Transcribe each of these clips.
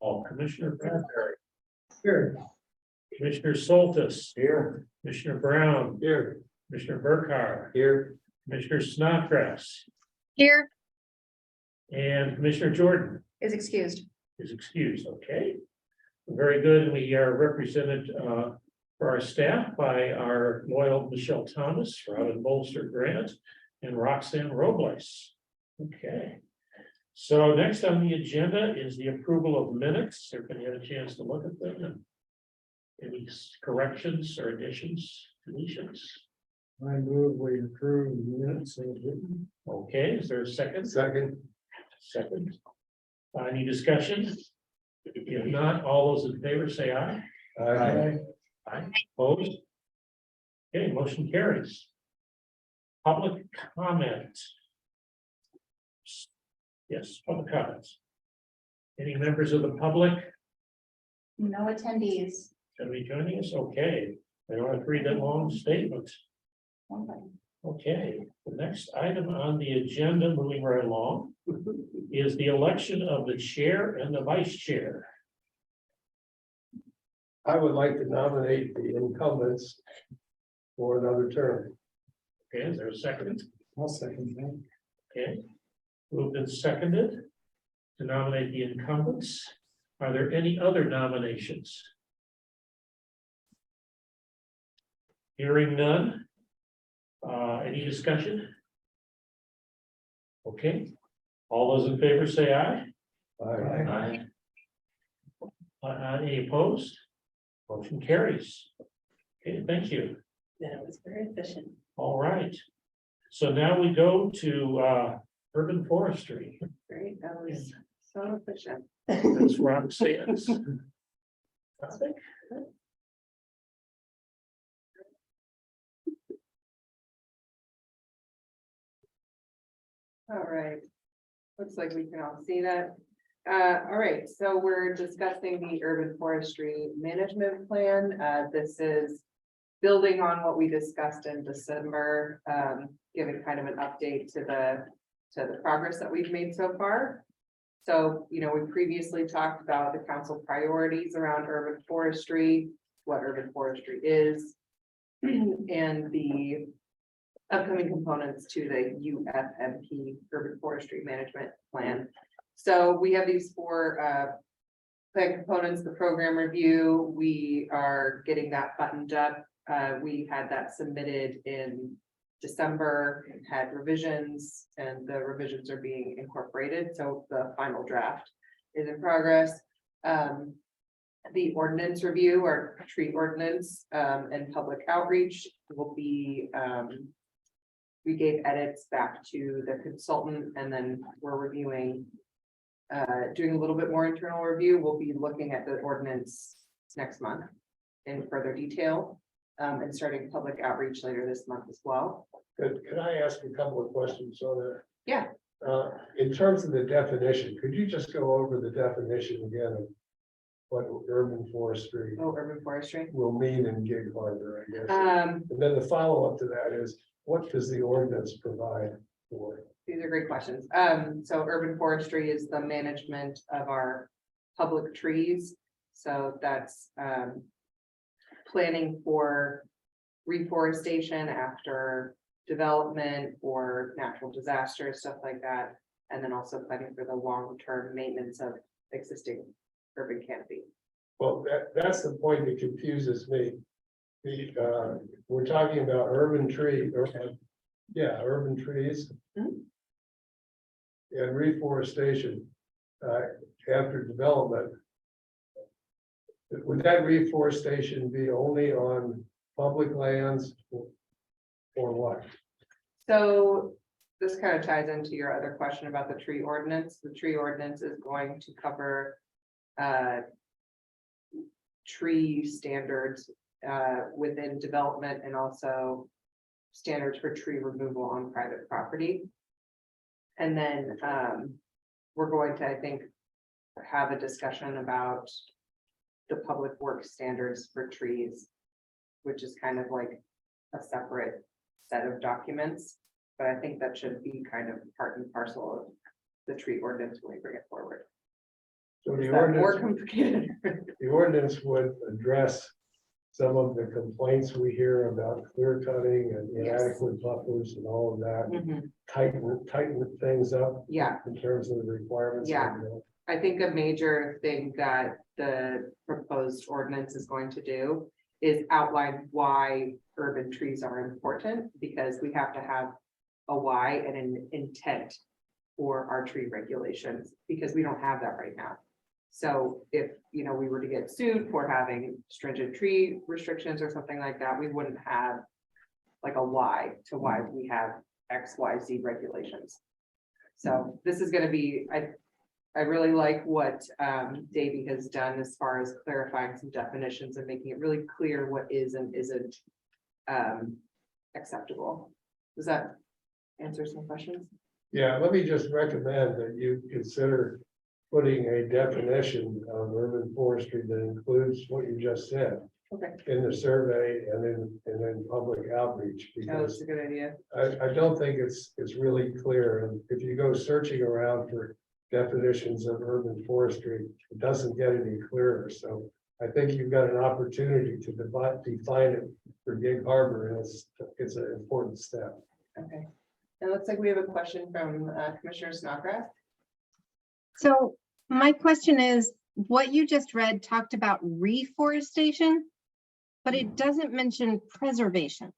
All Commissioner Bradbury, Here. Commissioner Soltis, Here. Commissioner Brown, Here. Commissioner Burkhardt, Here. Commissioner Snodgrass, Here and Commissioner Jordan is excused. is excused, okay? Very good, we are represented for our staff by our loyal Michelle Thomas, Robin Bolster Grant, and Roxanne Robles. Okay. So next on the agenda is the approval of minutes. Everybody had a chance to look at them and any corrections or additions, deletions? I move we approve the minutes as written. Okay, is there a second? Second. Second. Any discussion? If not, all those in favor say aye. Aye. Aye, opposed? Okay, motion carries. Public comment. Yes, public comments. Any members of the public No attendees. gonna be joining us? Okay, I don't have to read that long statement. Okay. Okay, the next item on the agenda, moving right along, is the election of the chair and the vice chair. I would like to nominate the incumbents for another term. Okay, is there a second? I'll second that. Okay, moved and seconded to nominate the incumbents. Are there any other nominations? Hearing none. Any discussion? Okay, all those in favor say aye. Aye. Any opposed? Motion carries. Okay, thank you. That was very efficient. All right. So now we go to urban forestry. Great, that was so efficient. That's Roxanne's topic. All right. Looks like we can all see that. All right, so we're discussing the urban forestry management plan. This is building on what we discussed in December, giving kind of an update to the progress that we've made so far. So, you know, we previously talked about the council priorities around urban forestry, what urban forestry is, and the upcoming components to the UFMP Urban Forestry Management Plan. So we have these four plan components, the program review, we are getting that buttoned up. We had that submitted in December, had revisions, and the revisions are being incorporated, so the final draft is in progress. The ordinance review, or tree ordinance, and public outreach will be we gave edits back to the consultant, and then we're reviewing, doing a little bit more internal review. We'll be looking at the ordinance next month in further detail, and starting public outreach later this month as well. Can I ask a couple of questions on that? Yeah. In terms of the definition, could you just go over the definition again of what urban forestry Oh, urban forestry. will mean in Gig Harbor, I guess? Um, And then the follow-up to that is, what does the ordinance provide for? These are great questions. So urban forestry is the management of our public trees. So that's planning for reforestation after development or natural disasters, stuff like that. And then also planning for the long-term maintenance of existing urban canopy. Well, that's the point that confuses me. We're talking about urban tree, or, urban trees. Mhm. And reforestation, after development. Would that reforestation be only on public lands? Or what? So this kind of ties into your other question about the tree ordinance. The tree ordinance is going to cover tree standards within development, and also standards for tree removal on private property. And then we're going to, I think, have a discussion about the public works standards for trees, which is kind of like a separate set of documents. But I think that should be kind of part and parcel of the tree ordinance when we bring it forward. So Is the that more ordinance, complicated? the ordinance would address some of the complaints we hear about clear cutting and Yes. inadequate buffers and all of that. Mhm. Tighten things up Yeah, in terms of the requirements. Yeah. I think a major thing that the proposed ordinance is going to do is outline why urban trees are important, because we have to have a why and an intent for our tree regulations, because we don't have that right now. So if, you know, we were to get sued for having stringent tree restrictions or something like that, we wouldn't have like a why to why we have X, Y, Z regulations. So this is gonna be, I really like what Davey has done as far as clarifying some definitions and making it really clear what is and isn't acceptable. Does that answer some questions? Yeah, let me just recommend that you consider putting a definition of urban forestry that includes what you just said Okay, in the survey and in public outreach, that because was a good idea. I don't think it's really clear. And if you go searching around for definitions of urban forestry, it doesn't get any clearer. So I think you've got an opportunity to define it for Gig Harbor, and it's an important step. Okay. It looks like we have a question from Commissioner Snodgrass. So my question is, what you just read talked about reforestation, but it doesn't mention preservation.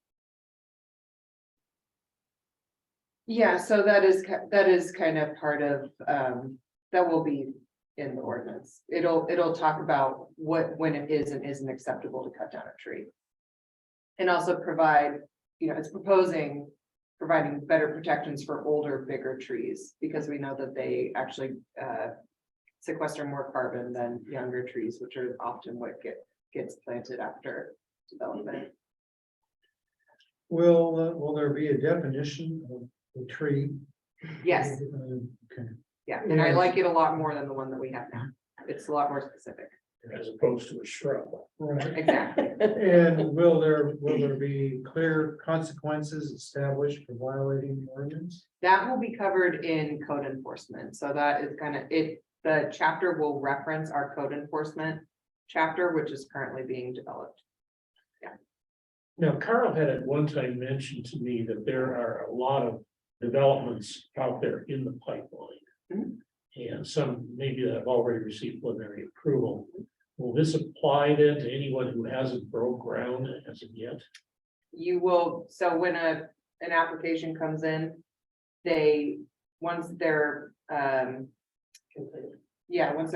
Yeah, so that is kind of part of, that will be in the ordinance. It'll talk about when it is and isn't acceptable to cut down a tree. And also provide, you know, it's providing better protections for older, bigger trees, because we know that they actually sequester more carbon than younger trees, which are often what gets planted after development. Will there be a definition of a tree? Yes, Okay. yeah, and I like it a lot more than the one that we have now. It's a lot more specific. As opposed to a shrub. Right. Exactly. And will there be clear consequences established for violating the ordinance? That will be covered in code enforcement. So that is kind of it. The chapter will reference our code enforcement chapter, which is currently being developed. Now, Carl had at one time mentioned to me that there are a lot of developments out there in the pipeline. Mhm. And some maybe that have already received preliminary approval. Will this apply then to anyone who hasn't broke ground as of yet? You will, so when an application comes in, once their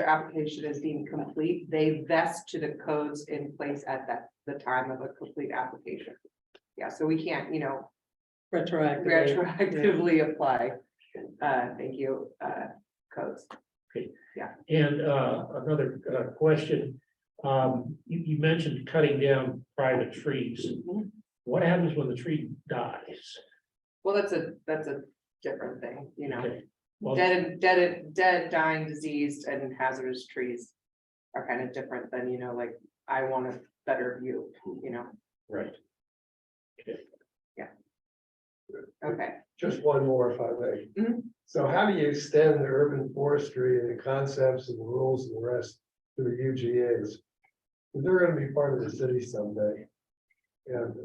application is deemed complete, they vest to the codes in place at the time of a complete application. Yeah, so we can't, you know, retroactively apply, thank you, codes. And another question, you mentioned cutting down private trees. Mhm. What happens when the tree dies? Well, that's a different thing, you know. Okay, well, Dead, dying, diseased, and hazardous trees are kind of different than, you know, like, I want a better view, you know. right. Okay, Just one more if I may. Mhm. So how do you extend the urban forestry and the concepts and the rules and the rest to the UGAs? They're gonna be part of the city someday. And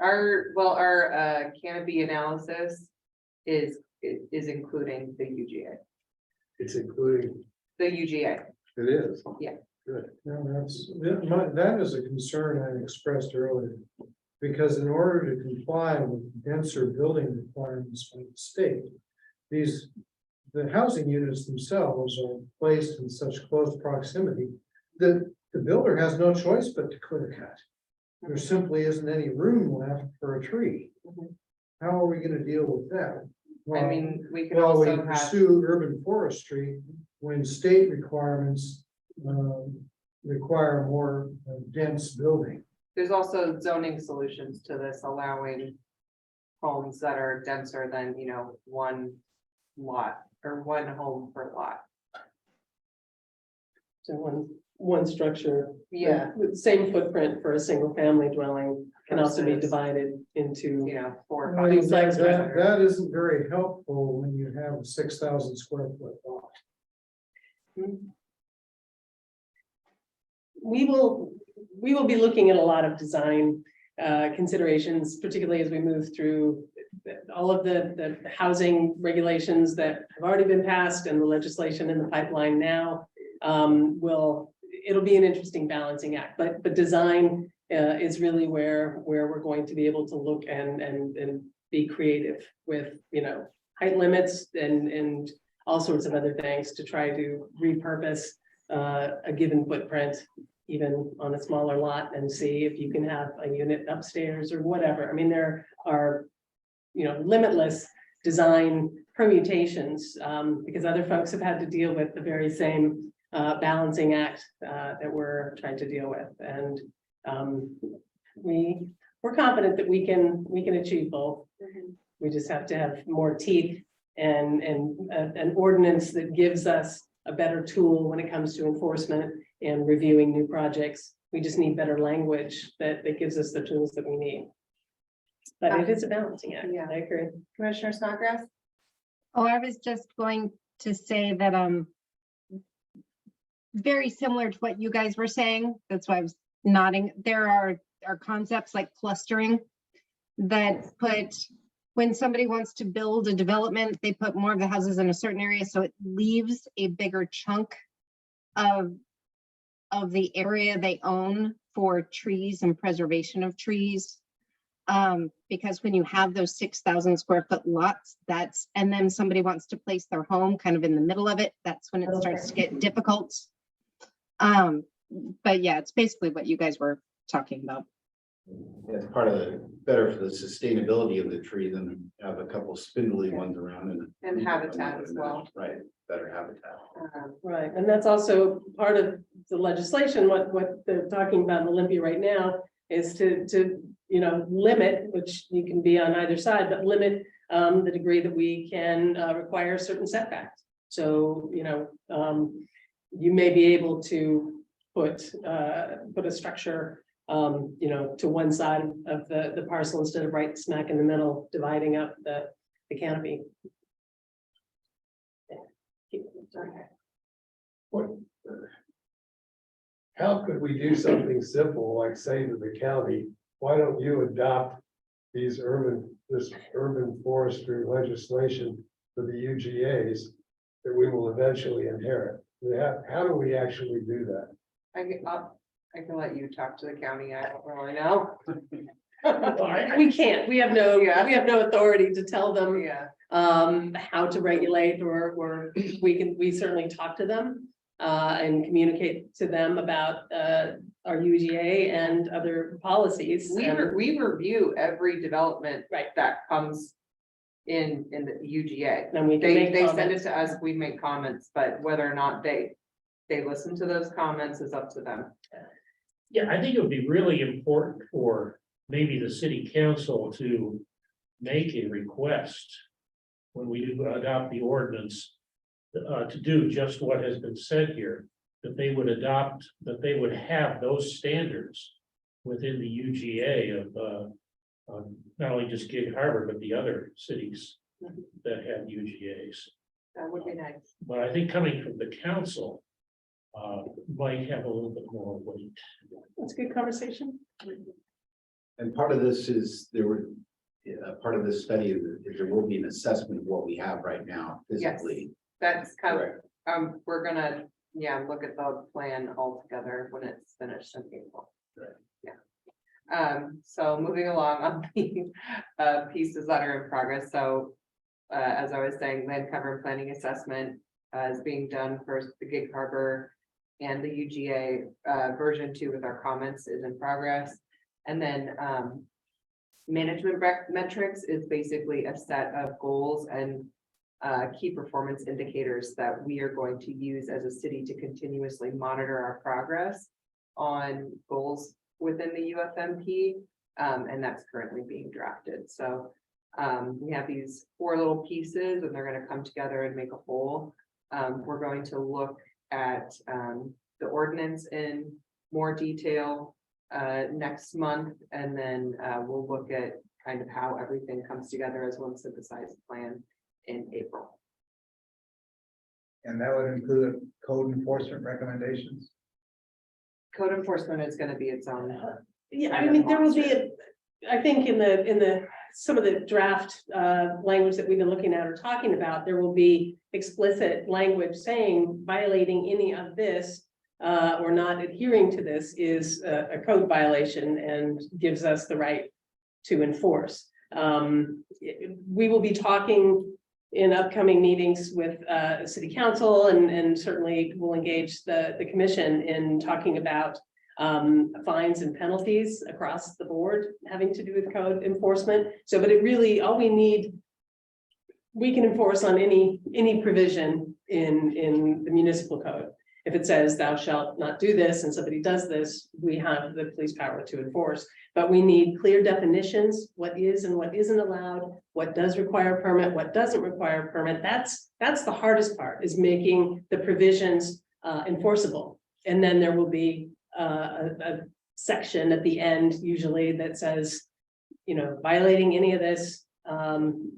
our canopy analysis is including the UGA, it's including, the UGA. it is. Yeah. Good. That is a concern I expressed earlier. Because in order to comply with denser building requirements by the state, the housing units themselves are placed in such close proximity that the builder has no choice but to clear cut. There simply isn't any room left for a tree. Mhm. How are we gonna deal with that? I mean, we could Well, we also have, pursue urban forestry when state requirements require more dense building. there's also zoning solutions to this, allowing homes that are denser than, you know, one lot or one home per lot. So one structure. Yeah, With same footprint for a single family dwelling can also be Versus- divided into. you know, 4 or Well, 5. that isn't very helpful when you have a 6,000 square foot lot. We will be looking at a lot of design considerations, particularly as we move through all of the housing regulations that have already been passed and the legislation in the pipeline now. It'll be an interesting balancing act, but design is really where we're going to be able to look and be creative with, height limits and all sorts of other things to try to repurpose a given footprint, even on a smaller lot, and see if you can have a unit upstairs or whatever. I mean, there are, limitless design permutations, because other folks have had to deal with the very same balancing act that we're trying to deal with. And we're confident that we can achieve both. We just have to have more teeth and an ordinance that gives us a better tool when it comes to enforcement and reviewing new projects. We just need better language that gives us the tools that we need. But it is a balancing act. Yeah. I agree. Commissioner Snodgrass? Oh, I was just going to say that, very similar to what you guys were saying. That's why I was nodding. There are concepts like clustering that put, when somebody wants to build a development, they put more of the houses in a certain area, so it leaves a bigger chunk of the area they own for trees and preservation of trees. Because when you have those 6,000 square foot lots, and then somebody wants to place their home kind of in the middle of it, that's when it starts to get difficult. But yeah, it's basically what you guys were talking about. It's part of the, better for the sustainability of the tree than have a couple spindly ones around And habitat as well. Right, better habitat. Right, and that's also part of the legislation. What they're talking about in Olympia right now is to limit, which you can be on either side, but limit the degree that we can require certain setbacks. So, you may be able to put a structure, to one side of the parcel instead of right smack in the middle, dividing up the canopy. How could we do something simple, like say to the county, why don't you adopt this urban forestry legislation for the UGAs that we will eventually inherit? How do we actually do that? I can let you talk to the county. I don't really know. We can't, we have no authority to tell them Yeah, how to regulate, or we certainly talk to them and communicate to them about our UGA and other policies. we review every development. Right. That comes in the UGA. And we can They make send it comments. to us, we make comments, but whether or not they listen to those comments is up to them. Yeah, I think it would be really important for maybe the city council to make a request when we do adopt the ordinance, to do just what has been said here, that they would have those standards within the UGA of not only just Gig Harbor, but the other cities that have UGAs. That would be nice. But I think coming from the council might have a little bit more weight. It's a good conversation. And part of this is, part of this study is there will be an assessment of what we have right now physically. That's kind of, Correct. we're gonna, look at the plan altogether when it's finished in April. Right. Yeah. So moving along on the pieces that are in progress, so as I was saying, land cover and planning assessment is being done for the Gig Harbor and the UGA version 2 with our comments is in progress. And then management metrics is basically a set of goals and key performance indicators that we are going to use as a city to continuously monitor our progress on goals within the UFMP. And that's currently being drafted. So we have these 4 little pieces and they're going to come together and make a whole. We're going to look at the ordinance in more detail next month, and then we'll look at kind of how everything comes together as one synthesized plan in April. And that would include code enforcement recommendations. Code enforcement is gonna be its own. Yeah, I mean, there will be, I think in the, some of the draft language that we've been looking at or talking about, there will be explicit language saying violating any of this or not adhering to this is a code violation and gives us the right to enforce. We will be talking in upcoming meetings with city council and certainly will engage the commission in talking about fines and penalties across the board having to do with code enforcement. So, but it really, all we need, we can enforce on any provision in the municipal code. If it says thou shalt not do this and somebody does this, we have the police power to enforce. But we need clear definitions, what is and what isn't allowed, what does require a permit, what doesn't require a permit. That's the hardest part, is making the provisions enforceable. And then there will be a section at the end usually that says, you know, violating any of this,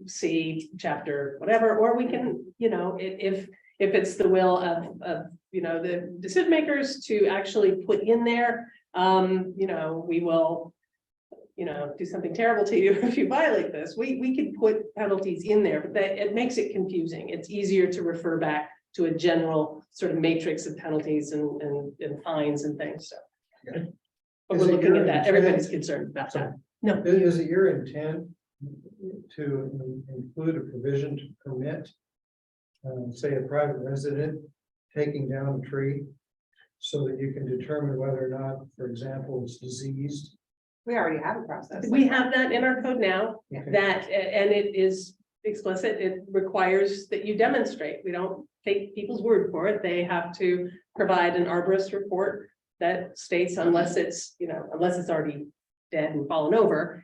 see chapter whatever, or we can, you know, if it's the will of you know, the decision makers to actually put in there, you know, we will, you know, do something terrible to you if you violate this. We could put penalties in there, but that it makes it confusing. It's easier to refer back to a general sort of matrix of penalties and fines and things, so. Yeah. But Is we're it looking your at that, intent- everybody's concerned about that. No, Is it your intent to include a provision to permit, say, a private resident taking down a tree so that you can determine whether or not, for example, it's diseased? We already have a process. we have that in our code now, Okay. that, and it is explicit, it requires that you demonstrate. We don't take people's word for it. They have to provide an arborist report that states unless it's, you know, unless it's already dead and fallen over.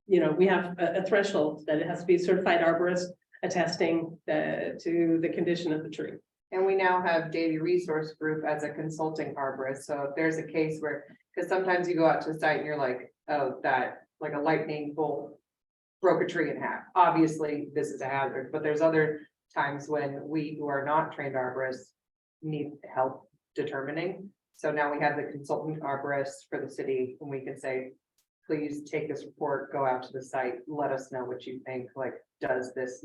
You know, we have a threshold that it has to be a certified arborist attesting to the condition of the tree. And we now have Davy Resource Group as a consulting arborist. So if there's a case where, because sometimes you go out to a site and you're like, oh, that, like a lightning bolt broke a tree in half. Obviously, this is a hazard, but there's other times when we who are not trained arborists need help determining. So now we have the consultant arborist for the city, and we can say, please take this report, go out to the site, let us know what you think, like, does this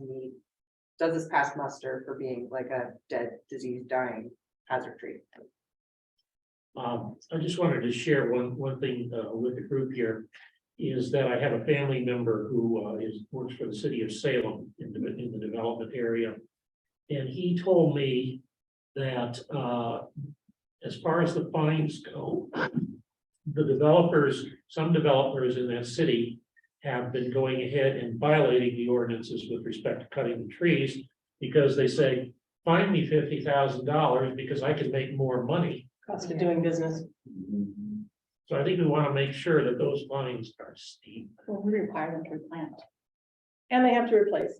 pass muster for being like a dead, diseased, dying hazard tree? I just wanted to share one thing with the group here, is that I have a family member who works for the city of Salem in the development area. And he told me that as far as the fines go, some developers in that city have been going ahead and violating the ordinances with respect to cutting the trees, because they say, fine me $50,000 because I can make more money. Cost of doing business. So I think we want to make sure that those fines are steep. Well, we require them to replant. And they have to replace.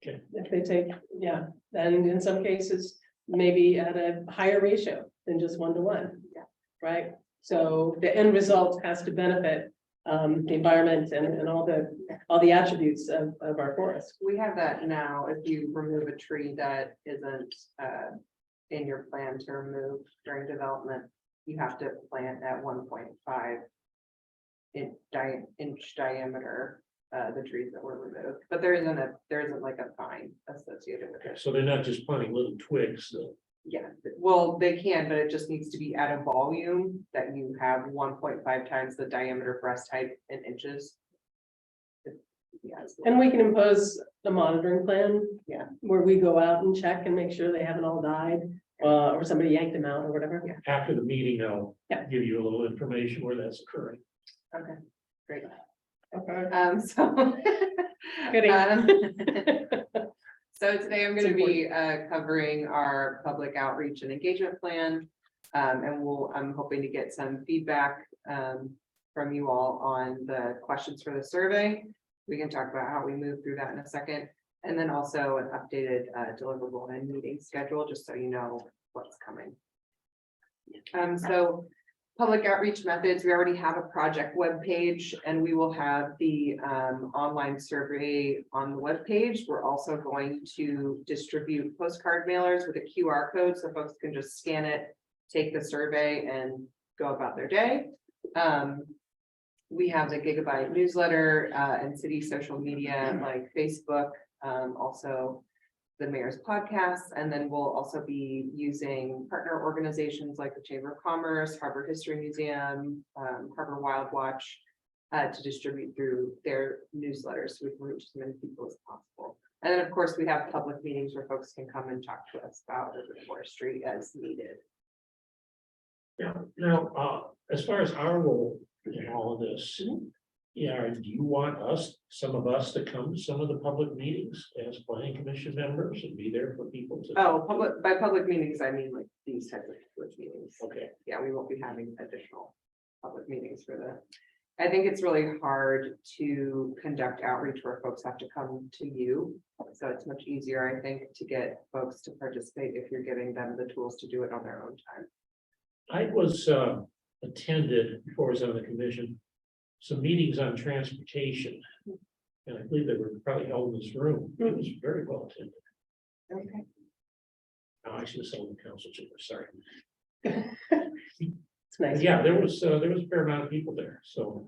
Okay. If they take, yeah, and in some cases, maybe at a higher ratio than just 1-to-1. Yeah. Right, so the end result has to benefit the environment and all the attributes of our forest. We have that now. If you remove a tree that isn't in your plan to remove during development, you have to plant at 1.5 inch diameter, the trees that were removed, but there isn't like a fine associated with it. So they're not just planting little twigs, so. Yeah, well, they can, but it just needs to be at a volume that you have 1.5 times the diameter breast height in inches. Yes. And we can impose a monitoring plan. Yeah. Where we go out and check and make sure they haven't all died, or somebody yanked them out or whatever. Yeah. After the meeting, I'll Yeah. give you a little information where that's occurring. Okay, great. Okay. So. Goody. So today I'm It's gonna be covering our public outreach and engagement plan. And I'm hoping to get some feedback from you all on the questions for the survey. We can talk about how we move through that in a second. And then also an updated deliverable and meeting schedule, just so you know what's coming. So public outreach methods, we already have a project webpage, and we will have the online survey on the webpage. We're also going to distribute postcard mailers with a QR code, so folks can just scan it, take the survey, and go about their day. We have the Gigabyte newsletter and city social media like Facebook, also the mayor's podcast, and then we'll also be using partner organizations like the Chamber of Commerce, Harbor History Museum, Harbor Wild Watch to distribute through their newsletters, so we can reach as many people as possible. And then, of course, we have public meetings where folks can come and talk to us about urban forestry as needed. Yeah, now, as far as our role in all of this, yeah, do you want us, some of us, to come to some of the public meetings as planning commission members and be there for people to? Oh, by public meetings, I mean like these types of public meetings. Okay, Yeah, we won't be having additional public meetings for the. I think it's really hard to conduct outreach where folks have to come to you. So it's much easier, I think, to get folks to participate if you're giving them the tools to do it on their own time. I was attended before I was on the commission, some meetings on transportation. And I believe they were probably held in this room. It was very well attended. Okay. Oh, I should have said the council chamber, sorry. It's nice. Yeah, there was a fair amount of people there, so.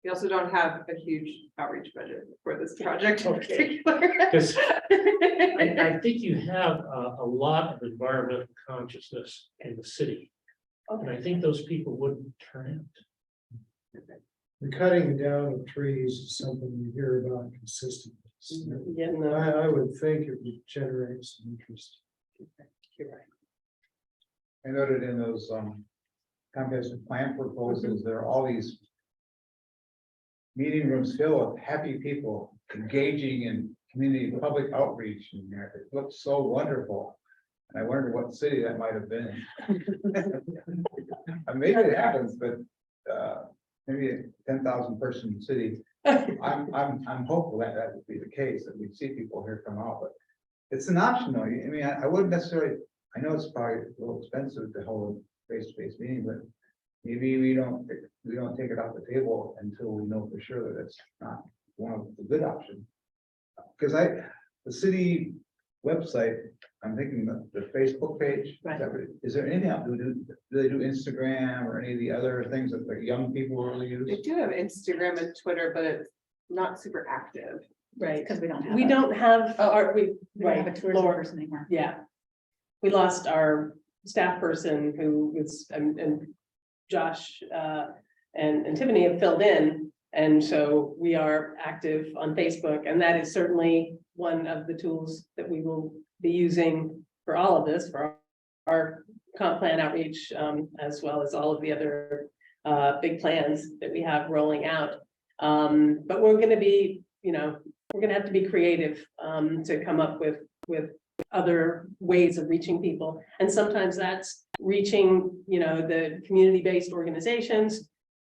We also don't have a huge outreach budget for this project in Okay. particular. Because I think you have a lot of environmental consciousness in the city. And I think those people wouldn't turn out. The cutting down of trees is something you hear about consistently. So Getting the, I would think it would generate some interest. you're right. I noted in those comprehensive plan proposals, there are all these meeting rooms filled with happy people engaging in community public outreach, and it looks so wonderful. And I wonder what city that might have been. Maybe it happens, but maybe a 10,000 person city. I'm hopeful that that would be the case, that we'd see people here come out, but it's an option though. I mean, I wouldn't necessarily, I know it's probably a little expensive to hold a face-to-face meeting, but maybe we don't take it off the table until we know for sure that it's not one of the good options. Because the city website, I'm thinking the Facebook page, Right. is there anything else? Do they do Instagram or any of the other things that the young people really use? They do have Instagram and Twitter, but it's not super active. Right. Because we don't have. We a- don't have, We don't have a right, tourism Laura, person anymore. yeah. We lost our staff person who was, and Josh and Tiffany have filled in. And so we are active on Facebook, and that is certainly one of the tools that we will be using for all of this, for our comp plan outreach, as well as all of the other big plans that we have rolling out. But we're gonna be, we're gonna have to be creative to come up with other ways of reaching people. And sometimes that's reaching, the community-based organizations,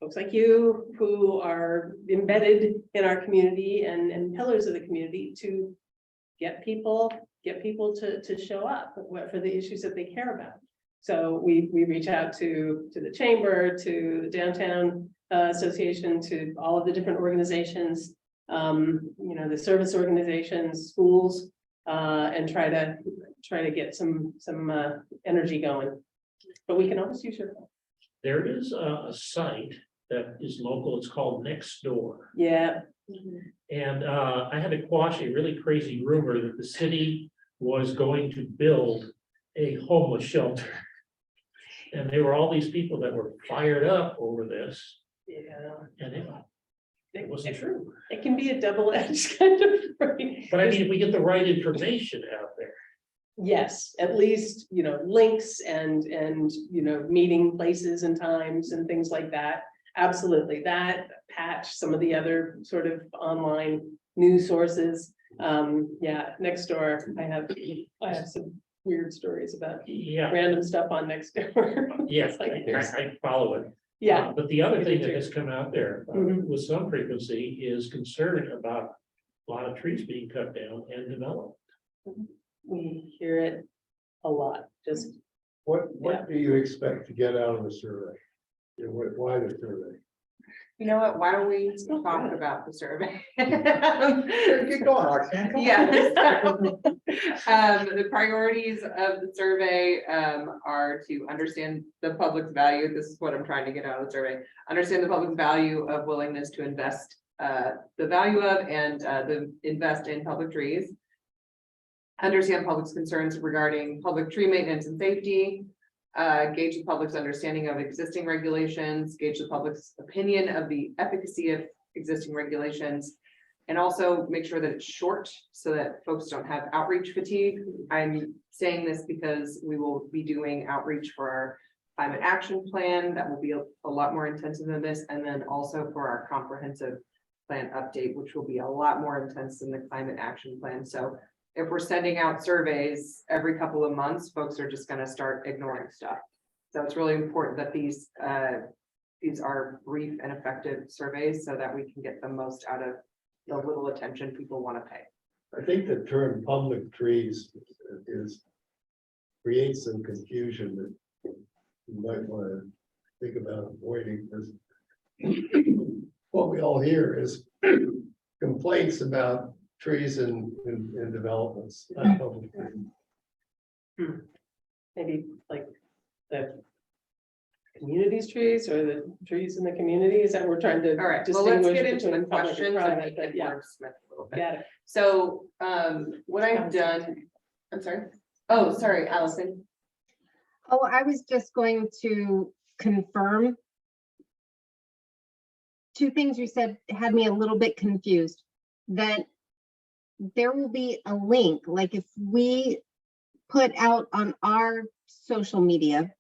folks like you who are embedded in our community and pillars of the community to get people to show up for the issues that they care about. So we reach out to the chamber, to the downtown association, to all of the different organizations, the service organizations, schools, and try to get some energy going. But we can always use your phone. There is a site that is local. It's called Nextdoor. Yeah. And I had to quash a really crazy rumor that the city was going to build a homeless shelter. And there were all these people that were fired up over this, Yeah. and it wasn't true. It can be a double-edged kind of. But I mean, if we get the right information out there. Yes, at least, links and, meeting places and times and things like that. Absolutely, that patch, some of the other sort of online news sources. Yeah, Nextdoor, I have some weird stories about Yeah, random stuff on Nextdoor. yes, It's like, I follow it. yeah, But the other I thing do that too. has come out there Mhm. with some frequency is concern about a lot of trees being cut down and developed. we hear it a lot, just What do you expect to get out of the survey? Why the survey? You know what, why don't we talk about the survey? Get going, Roxanne. Come on. Yeah. The priorities of the survey, are to understand the public's value. This is what I'm trying to get out of the survey. Understand the public's value of willingness to invest, the value of and, the invest in public trees. Understand public's concerns regarding public tree maintenance and safety. Gauge the public's understanding of existing regulations, gauge the public's opinion of the efficacy of existing regulations. And also make sure that it's short so that folks don't have outreach fatigue. I'm saying this because we will be doing outreach for our climate action plan. That will be a lot more intensive than this. And then also for our comprehensive plan update, which will be a lot more intense than the climate action plan. So if we're sending out surveys every couple of months, folks are just gonna start ignoring stuff. So it's really important that these are brief and effective surveys so that we can get the most out of the little attention people want to pay. I think the term public trees creates some confusion that you might want to think about avoiding, because what we all hear is complaints about trees and developments, not public trees. Maybe like the community's trees or the trees in the communities that we're trying to. All right, well, let's distinguish get into the between public and questions and private, make but it yeah, wordsmith a little bit. got it. So, what I've done, I'm sorry. Oh, sorry, Allison. Oh, I was just going to confirm. Two things you said had me a little bit confused, that there will be a link, like if we put out on our social media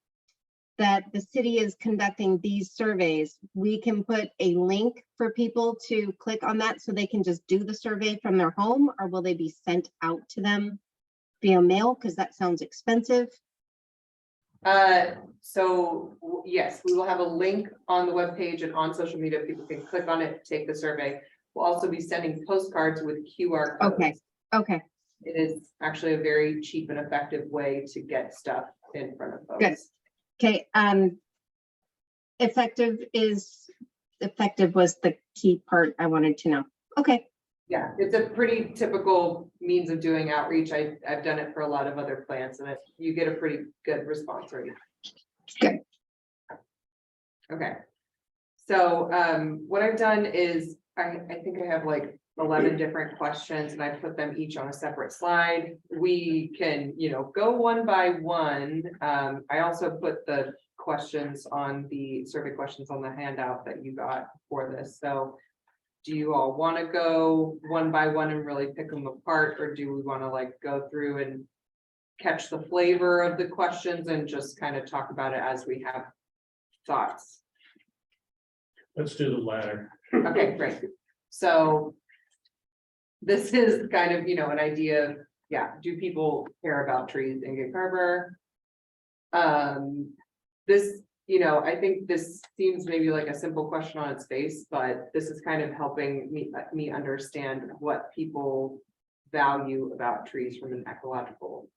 that the city is conducting these surveys, we can put a link for people to click on that so they can just do the survey from their home, or will they be sent out to via mail? Because that sounds expensive. So yes, we will have a link on the webpage and on social media. People can click on it, take the survey. We'll also be sending postcards with QR codes. Okay, okay, It is actually a very cheap and effective way to get stuff in front of folks. Good. okay. Effective was the key part I wanted to know. Okay, Yeah, it's a pretty typical means of doing outreach. I've done it for a lot of other plants and you get a pretty good response rate. Good. Okay. So what I've done is I think I have like 11 different questions and I put them each on a separate slide. We can, go one by one. I also put the questions on the survey questions on the handout that you got for this. So do you all want to go one by one and really pick them apart, or do we want to like go through and catch the flavor of the questions and just kind of talk about it as we have thoughts? Let's do the latter. Okay, great. So this is kind of, an idea of, do people care about trees in Gig Harbor? This, I think this seems maybe like a simple question on its face, but this is kind of helping me understand what people value about trees from an ecological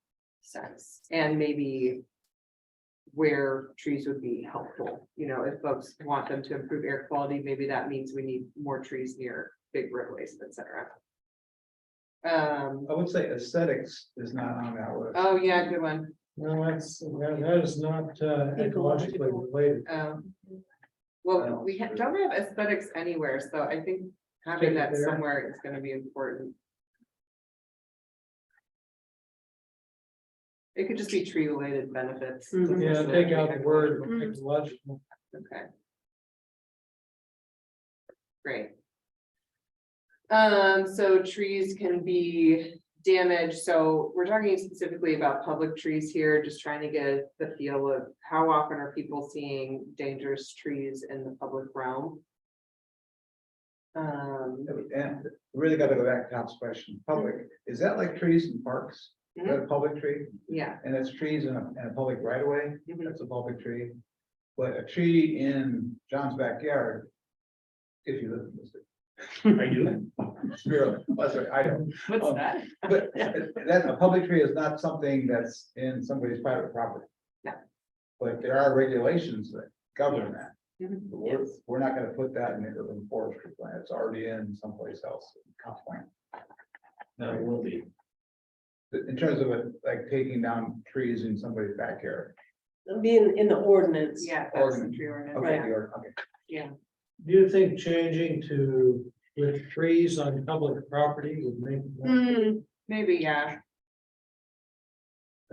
sense, and maybe where trees would be helpful. If folks want them to improve air quality, maybe that means we need more trees near big roadways, etc. I would say aesthetics is not on that list. Oh, yeah, good one. No, that is not ecologically related. Well, we don't have aesthetics anywhere, so I think having Take it that there. somewhere is gonna be important. It could just be tree related benefits. Mhm. Yeah, take out the word ecological. Okay. Great. So trees can be damaged, so we're talking specifically about public trees here, just trying to get the feel of how often are people seeing dangerous trees in the public realm? And we really gotta go back to Tom's question, public, is that like trees in parks? Is that a public tree? Yeah. And it's trees in a public right of way, Mhm. that's a public tree. But a tree in John's backyard, if you live in the city. I do. Really, that's right, I don't. What's that? But that, a public tree is not something that's in somebody's private property. No. But there are regulations that govern that. Mhm. We're not gonna put that in the urban forestry plan, it's already in someplace else, comp plan. No, it will be. In terms of it, like taking down trees in somebody's backyard. It'll be in the ordinance. Yeah, that's the tree ordinance. Okay, yeah. okay. Do you think changing to with trees on public property would make? Hmm, maybe, yeah.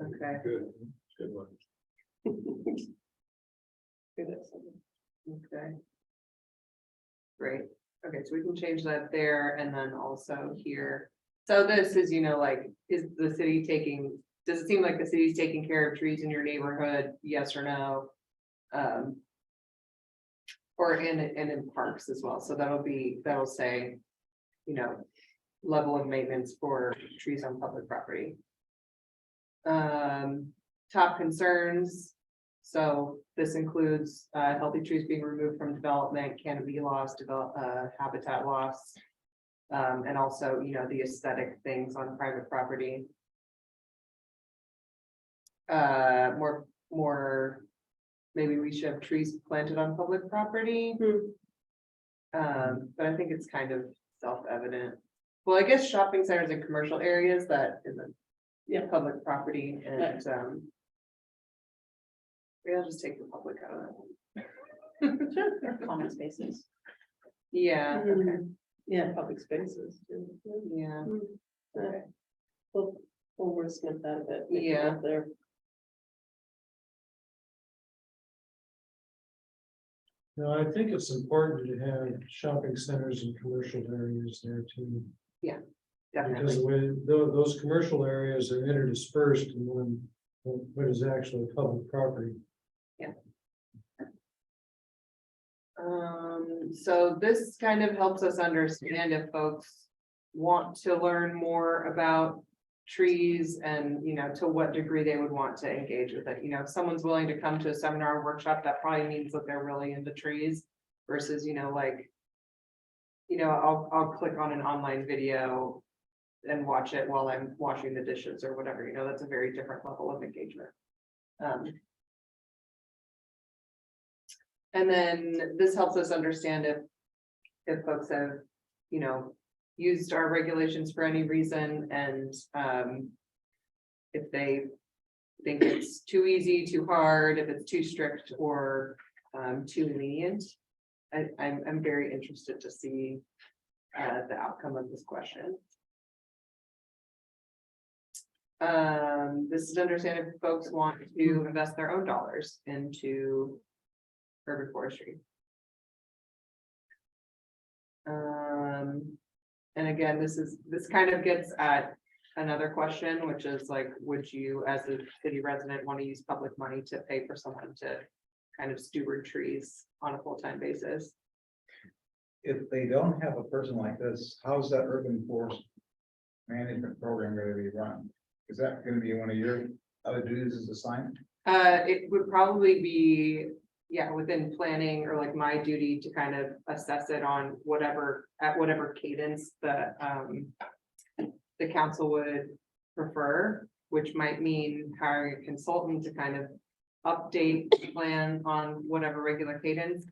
Okay. Good, good one. Okay. Great, okay, so we can change that there and then also here. So this is, like, is the city does it seem like the city's taking care of trees in your neighborhood, yes or no? Or in parks as well, so that'll say, level of maintenance for trees on public property. Top concerns. So this includes healthy trees being removed from development, canopy loss, habitat loss. And also, the aesthetic things on private property. More, maybe we should have trees planted on public property. But I think it's kind of self-evident. Well, I guess shopping centers and commercial areas that is a public property and, maybe I'll just take the public out of that. Common spaces. Yeah, okay, Yeah, public spaces. yeah, Okay. We'll wordsmith that a bit. make it Yeah. out there. No, I think it's important to have shopping centers and commercial areas there too. Because definitely. when those commercial areas are interspersed and when what is actually public property. So this kind of helps us understand if folks want to learn more about trees and, to what degree they would want to engage with it. If someone's willing to come to a seminar or workshop, that probably means that they're really into trees versus, I'll click on an online video and watch it while I'm washing the dishes or whatever, that's a very different level of engagement. And then this helps us understand if folks have, used our regulations for any reason and if they think it's too easy, too hard, if it's too strict or too lenient. I'm very interested to see the outcome of this question. This is to understand if folks want to invest their own dollars into urban forestry. And again, this kind of gets at another question, which is like, would you, as a city resident, want to use public money to pay for someone to kind of steward trees on a full-time basis? If they don't have a person like this, how's that urban forest management program gonna be run? Is that gonna be one of your other duties as assigned? It would probably be, within planning or like my duty to kind of assess it on at whatever cadence the council would prefer, which might mean hiring a consultant to kind of update the plan on whatever regular cadence.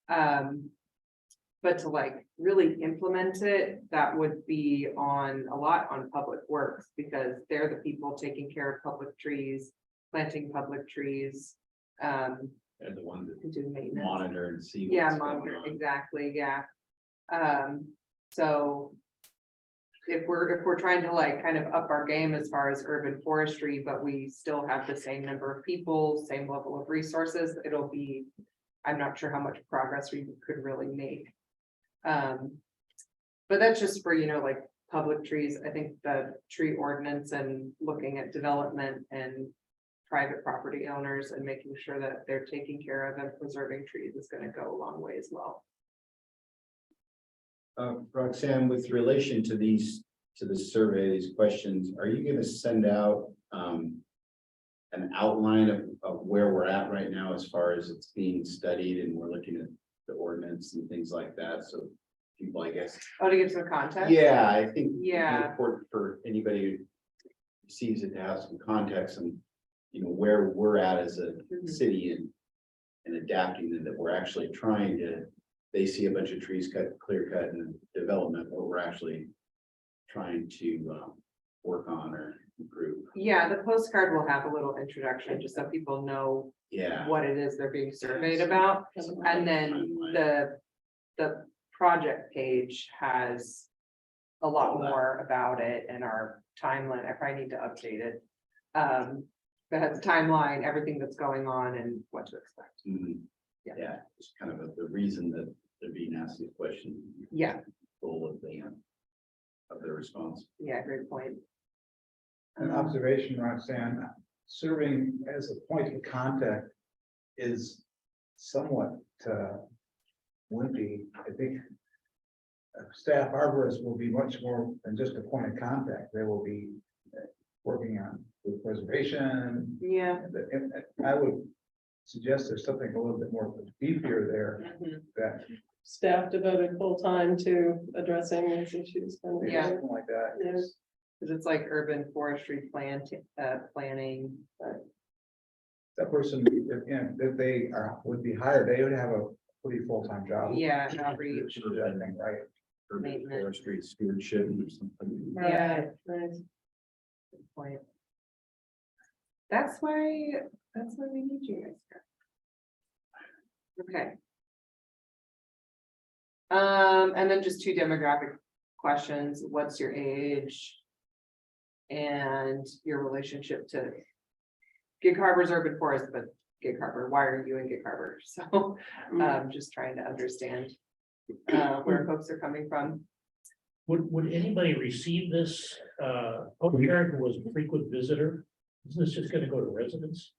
But to like really implement it, that would be on public works because they're the people taking care of public trees, planting public trees. They're the ones that Do maintenance. monitor and see. Yeah, what's going monitor, on. exactly, yeah. So. If we're trying to like kind of up our game as far as urban forestry, but we still have the same number of people, same level of resources, it'll be. I'm not sure how much progress we could really make. But that's just for, like public trees. I think the tree ordinance and looking at development and private property owners and making sure that they're taking care of and preserving trees is going to go a long way as well. Roxanne, with relation to the survey, these questions, are you gonna send out an outline of where we're at right now as far as it's being studied and we're looking at the ordinance and things like that, so people, I guess. Oh, to give some context? Yeah, I think. it'd be Yeah. Important for anybody who sees it to have some context and, you know, where we're at as a city and adapting that we're actually trying to, they see a bunch of trees cut, clear cut and development, what we're actually trying to work on or improve. Yeah, the postcard will have a little introduction, just so people know Yeah. what it is they're being surveyed about. And then the project page has a lot more about it and our timeline. I probably need to update it. That has a timeline, everything that's going on and what to expect. Mhm. Yeah. Yeah, it's kind of the reason that they're being asked these questions. Yeah. Full of their response. Yeah, great point. An observation, Roxanne, serving as a point of contact is somewhat wimpy. I think staff arborists will be much more than just a point of contact. They will be working on with preservation. Yeah. And I would suggest there's something a little bit more beefier there Mhm. that, Staff devoted full time to addressing these issues. Yeah. something like that. Yeah. Cause it's like urban forestry planning. That person, if they would be hired, they would have a pretty full-time job. Yeah, outreach. I think, right? Urban Maintenance. forestry stewardship or something. Yeah. Right. Good point. That's why we need you guys here. Okay. And then just two demographic questions. What's your age? And your relationship to Gig Harbor's urban forest, but Gig Harbor, why are you in Gig Harbor? So, just trying to understand where folks are coming from. Would anybody receive this, postcard who was a frequent visitor? Isn't this just gonna go to residents?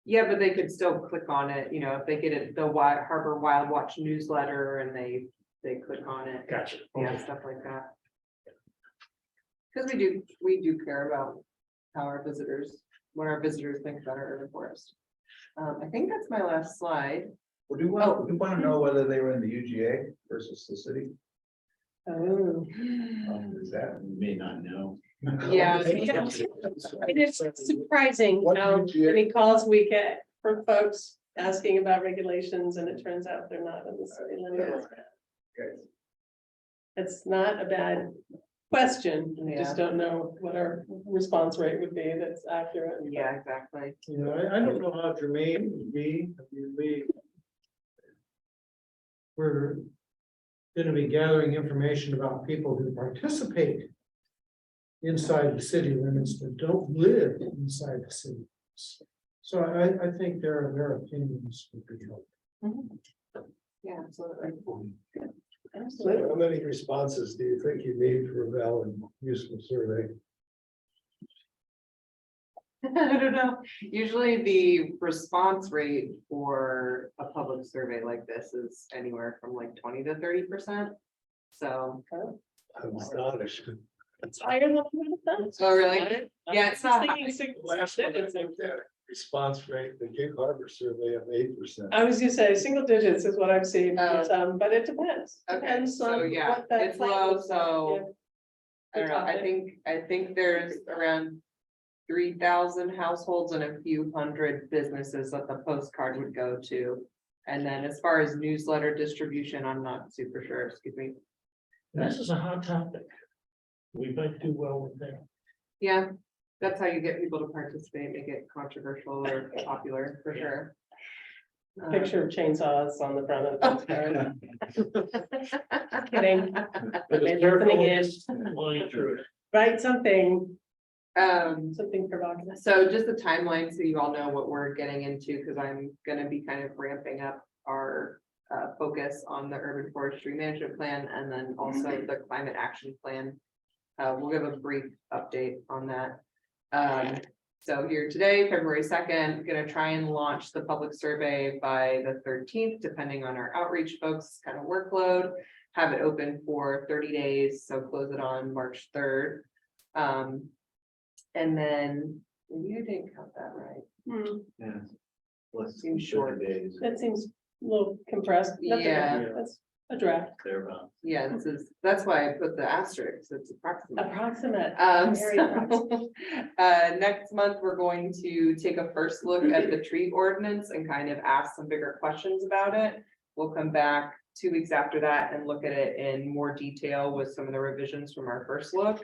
Yeah, but they could still click on it, you know, if they get it, the Harbor Wild Watch newsletter and they click on it. Gotcha. Yeah, Okay. stuff like that. Cause we do care about how our visitors, what our visitors think about our urban forest. I think that's my last slide. Well, do you want to know whether they were in the UGA versus the city? Oh. Is that? You may not know. Yeah. It is surprising What how did you- many calls we get from folks asking about regulations and it turns out they're not in the city limits. Okay. It's not a bad question, we just Yeah. don't know what our response rate would be that's accurate. Yeah, exactly. You know, I don't know how germane it would be. I mean, we're gonna be gathering information about people who participate inside the city limits that don't live inside the city limits. So I think their opinions would be helpful. Yeah, absolutely. How many responses do you think you need for a valid, useful survey? I don't know. Usually the response rate for a public survey like this is anywhere from like 20 to 30%. So, I'm astonished. I don't know. oh, really? Yeah, it's not high. Last one I looked at, response rate, the Gig Harbor survey of 8%. I was gonna say single digits is what I've seen, Oh. but it depends. Okay, Depends so on yeah, what that it's plan low, looks like, so I don't know, I think there's around 3,000 households and a few hundred businesses that the postcard would go to. And then as far as newsletter distribution, I'm not super sure, excuse me. This is a hot topic. We might do well with that. Yeah, that's how you get people to participate, make it controversial or popular, for sure. yeah. Picture of chainsaws on the front of the postcard. Kidding. But Maybe it's careful listening in. just line through it. Right, something Something provocative. so just the timeline, so you all know what we're getting into, because I'm gonna be kind of ramping up our focus on the urban forestry management plan and then also the climate action plan. We'll give a brief update on that. So here today, February 2nd, gonna try and launch the public survey by the 13th, depending on our outreach folks kind of workload. Have it open for 30 days, so close it on March 3rd. And then, you didn't count that right. Yeah. Less Seems short. days. That seems a little compressed. That's okay. Yeah. That's- A draft, Yeah, that's why I put the asterisk, it's approximate. approximate. Very So, next month, we're going to take a first look at the tree ordinance and kind of ask some bigger questions about it. We'll come back 2 weeks after that and look at it in more detail with some of the revisions from our first look.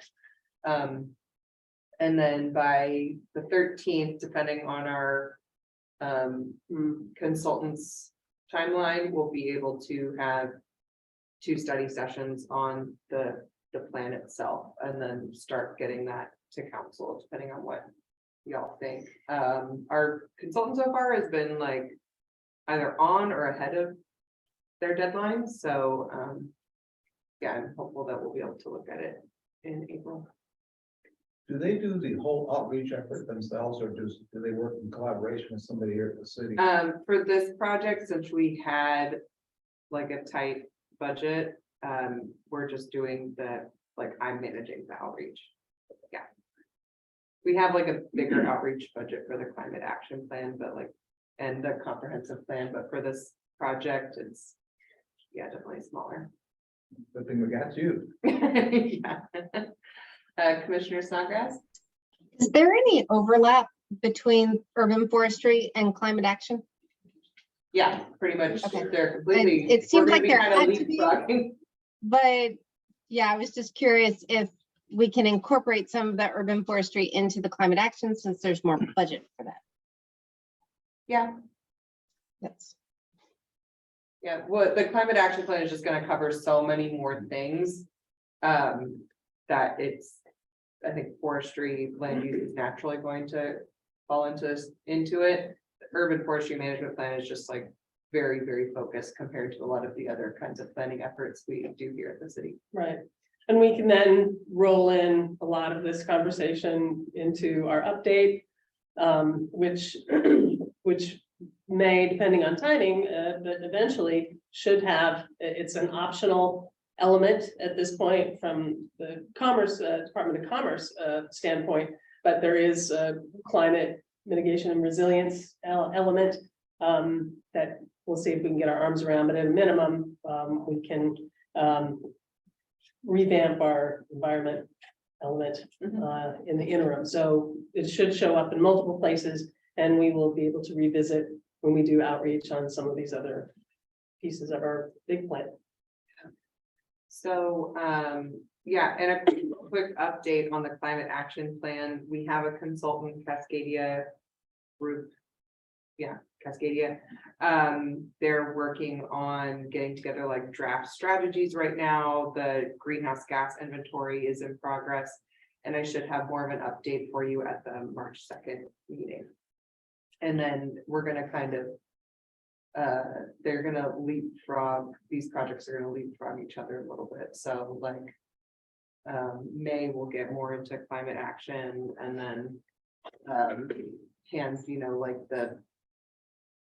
And then by the 13th, depending on our consultants' timeline, we'll be able to have 2 study sessions on the plan itself, and then start getting that to council, depending on what y'all think. Our consultant so far has been like either on or ahead of their deadlines, so yeah, I'm hopeful that we'll be able to look at it in April. Do they do the whole outreach effort themselves, or do they work in collaboration with somebody here at the city? For this project, since we had like a tight budget, we're just doing I'm managing the outreach. Yeah. We have like a bigger outreach budget for the climate action plan, but and the comprehensive plan, but for this project, it's, yeah, definitely smaller. Good thing we got you. Yeah. Commissioner Snodgrass? Is there any overlap between urban forestry and climate action? Yeah, pretty much. Okay. They're completely. It seems we're gonna like be there kinda had to be. leapfrogging. But yeah, I was just curious if we can incorporate some of the urban forestry into the climate action since there's more budget for that. Yeah, That's yeah. Well, the climate action plan is just gonna cover so many more things. That it's, I think forestry land use is naturally going to fall into it. The urban forestry management plan is just like very, very focused compared to a lot of the other kinds of planning efforts we do here at the city. Right, and we can then roll in a lot of this conversation into our update. Which may, depending on timing, but eventually should have, it's an optional element at this point from the Commerce, Department of Commerce standpoint, but there is a climate mitigation and resilience element that we'll see if we can get our arms around, but at a minimum, we can revamp our environment element in the interim. So it should show up in multiple places, and we will be able to revisit when we do outreach on some of these other pieces of our big plan. So, yeah, and a quick update on the climate action plan. We have a consultant, Cascadia Group. Yeah, Cascadia. They're working on getting together like draft strategies right now. The greenhouse gas inventory is in progress. And I should have more of an update for you at the March 2nd meeting. And then we're gonna kind of they're gonna leapfrog, these projects are gonna leapfrog each other a little bit, so like. May we'll get more into climate action, and then hands, like the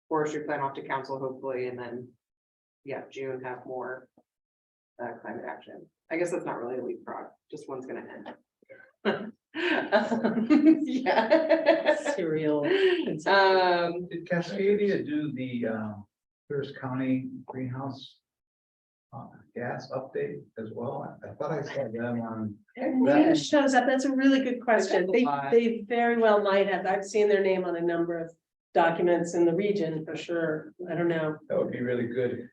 forestry plan off to council hopefully, and then yeah, June have more climate action. I guess that's not really a leapfrog, just one's gonna end. Yeah. Serial. Did Cascadia do the Pierce County greenhouse gas update as well? I thought I saw them on. Their name shows up. That's a really good question. They very well might have. I've seen their name on a number of documents in the region for sure. I don't know. That would be really good.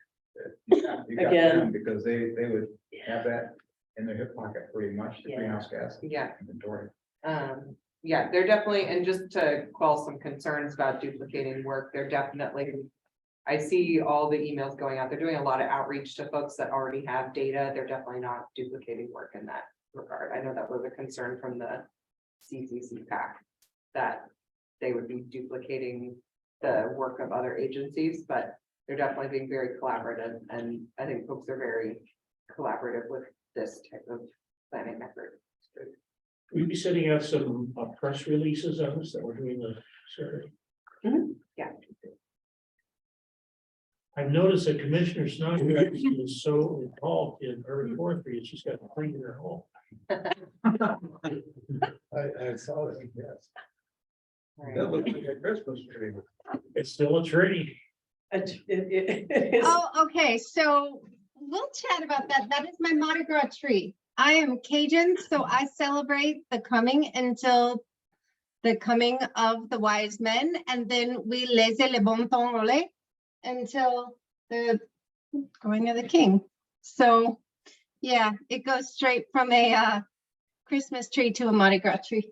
You got Again. them, because they would have that in their hip pocket pretty much, the Yeah. greenhouse gas Yeah. inventory. Yeah, they're definitely, and just to quell some concerns about duplicating work, they're definitely. I see all the emails going out. They're doing a lot of outreach to folks that already have data. They're definitely not duplicating work in that regard. I know that was a concern from the CCC PAC. That they would be duplicating the work of other agencies, but they're definitely being very collaborative, and I think folks are very collaborative with this type of planning effort. We'd be sending out some press releases on this that we're doing the survey. Yeah. I've noticed that Commissioner Snodgrass is so involved in urban forestry, and she's got a tree in her home. I saw that, yes. All right. That looks like a Christmas tree. It's still a tree. It is. Oh, okay, so we'll chat about that. That is my Mardi Gras tree. I am Cajun, so I celebrate the coming of the wise men, and then we laisse le bon temps rouler until the going of the king. So, yeah, it goes straight from a Christmas tree to a Mardi Gras tree.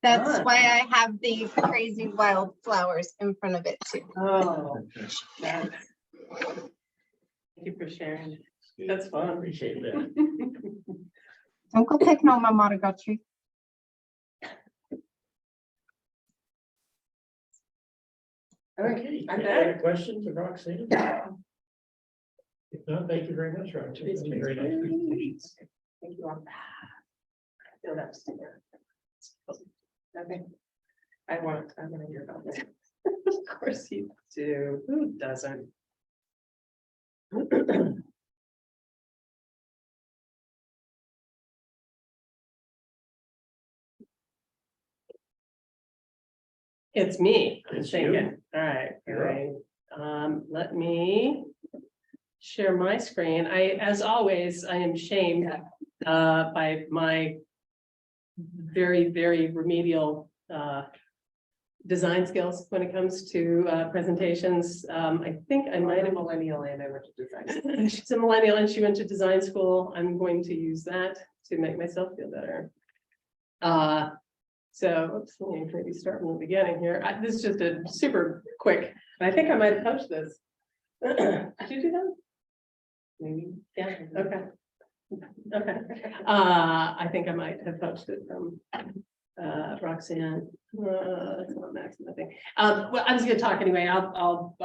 That's Ah. why I have the crazy wild flowers in front of it too. Oh, that's. Thank you for sharing. That's fun. Appreciate that. Don't go picking on my Mardi Gras tree. All right, Okay, I'm any back. other questions of Roxanne? If not, thank you very much, Roxanne. That's a very nice presentation. Thank you all. Feel that sticker. Okay. I want to hear about it. Of course you do. Who doesn't? It's me, I'm It's you. thinking. All right, all You're up. right. Let me share my screen. As always, I am shamed by my very, very remedial design skills when it comes to presentations. I think I might I'm a have. millennial and I went to design. She's a millennial and she went to design school. I'm going to use that to make myself feel better. So, oops, let me maybe start from the beginning here. This is just a super quick, I think I might have touched this. Did you do that? Maybe, yeah, okay. Okay, I think I might have touched it from Roxanne. That's not Max, I think. Well, I'm just gonna talk anyway. I'll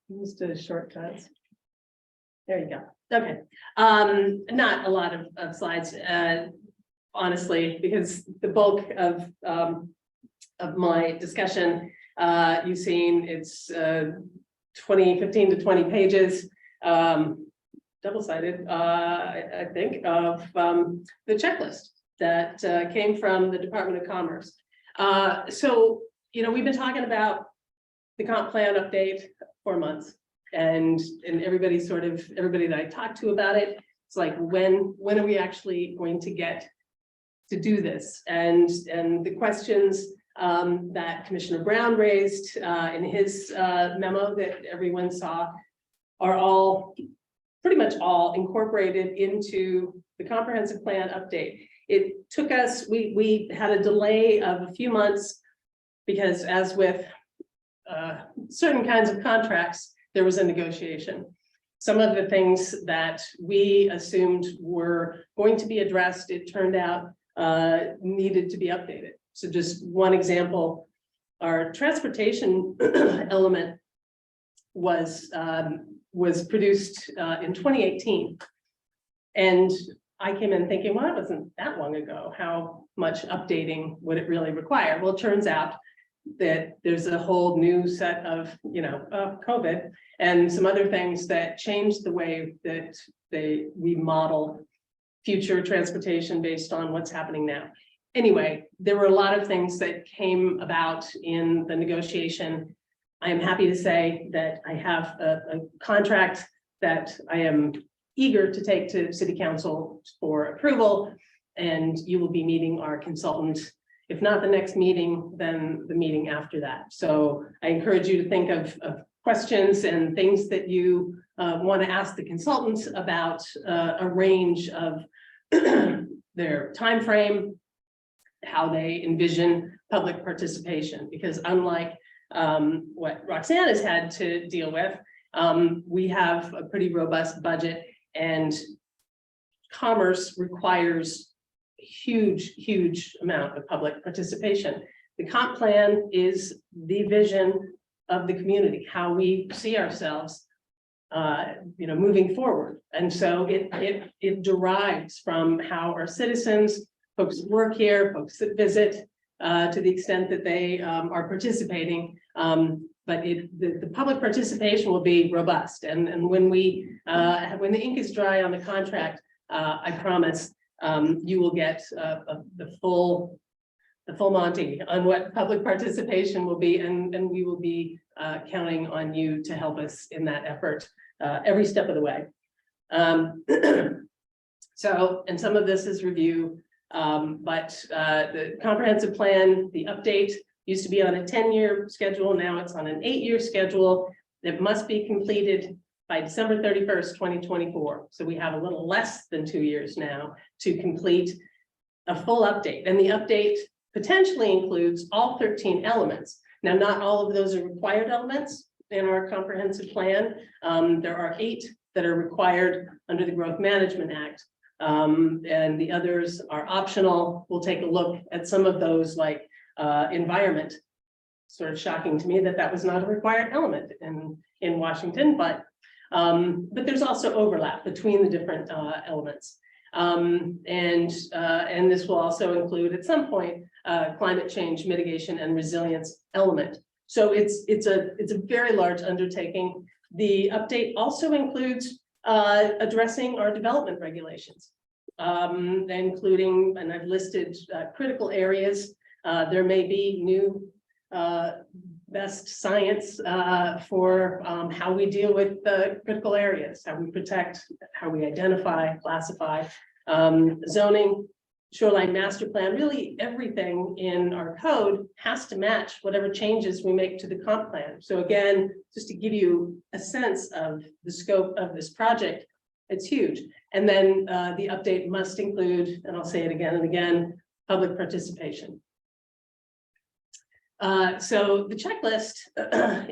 use the shortcuts. There you go. Okay. Not a lot of slides, honestly, because the bulk of my discussion, you've seen it's 15 to 20 pages, double-sided, I think, of the checklist that came from the Department of Commerce. So, you know, we've been talking about the comp plan update for months. And everybody that I talked to about it, it's like, when are we actually going to get to do this? And the questions that Commissioner Brown raised in his memo that everyone saw are all pretty much all incorporated into the comprehensive plan update. It took us, we had a delay of a few months because, as with certain kinds of contracts, there was a negotiation. Some of the things that we assumed were going to be addressed, it turned out needed to be updated. So just one example, our transportation element was produced in 2018. And I came in thinking, well, it wasn't that long ago. How much updating would it really require? Well, it turns out that there's a whole new set of, COVID and some other things that changed the way that we model future transportation based on what's happening now. Anyway, there were a lot of things that came about in the negotiation. I am happy to say that I have a contract that I am eager to take to City Council for approval, and you will be meeting our consultant. If not the next meeting, then the meeting after that. So I encourage you to think of questions and things that you want to ask the consultants about a range of their time frame, how they envision public participation. Because unlike what Roxanne has had to deal with, we have a pretty robust budget, and commerce requires huge amount of public participation. The comp plan is the vision of the community, how we see ourselves, moving forward. And so it derives from how our citizens, folks that work here, folks that visit, to the extent that they are participating. But the public participation will be robust. And when the ink is dry on the contract, I promise you will get the full the full Monty on what public participation will be, and we will be counting on you to help us in that effort every step of the way. So, and some of this is review, but the comprehensive plan, the update used to be on a 10-year schedule. Now it's on an 8-year schedule that must be completed by December 31st, 2024. So we have a little less than 2 years now to complete a full update. And the update potentially includes all 13 elements. Now, not all of those are required elements in our comprehensive plan. There are 8 that are required under the Growth Management Act. And the others are optional. We'll take a look at some of those, like environment. Sort of shocking to me that that was not a required element in Washington, but there's also overlap between the different elements. And this will also include at some point climate change mitigation and resilience element. So it's a very large undertaking. The update also includes addressing our development regulations, including, and I've listed critical areas. There may be new best science for how we deal with the critical areas, how we protect, how we identify, classify, zoning, shoreline master plan. Really everything in our code has to match whatever changes we make to the comp plan. So again, just to give you a sense of the scope of this project, it's huge. And then the update must include, and I'll say it again and again, public participation. So the checklist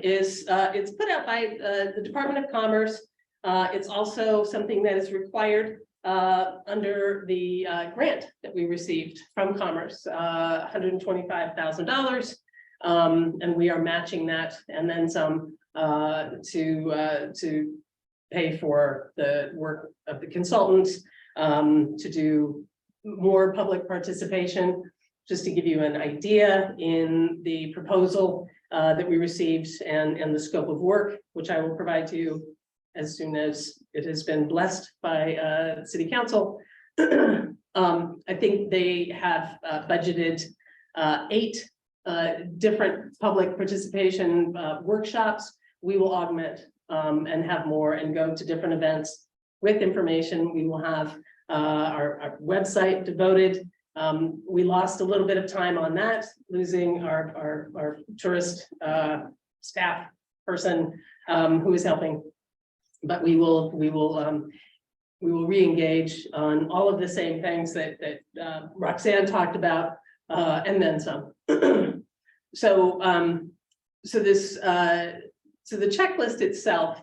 is it's put out by the Department of Commerce. It's also something that is required under the grant that we received from Commerce, $125,000, and we are matching that and then some to pay for the work of the consultants to do more public participation. Just to give you an idea, in the proposal that we received and the scope of work, which I will provide to you as soon as it has been blessed by City Council. I think they have budgeted 8 different public participation workshops. We will augment and have more and go to different events with information. We will have our website devoted. We lost a little bit of time on that, losing our tourist staff person who is helping. But we will re-engage on all of the same things that Roxanne talked about, and then some. So the checklist itself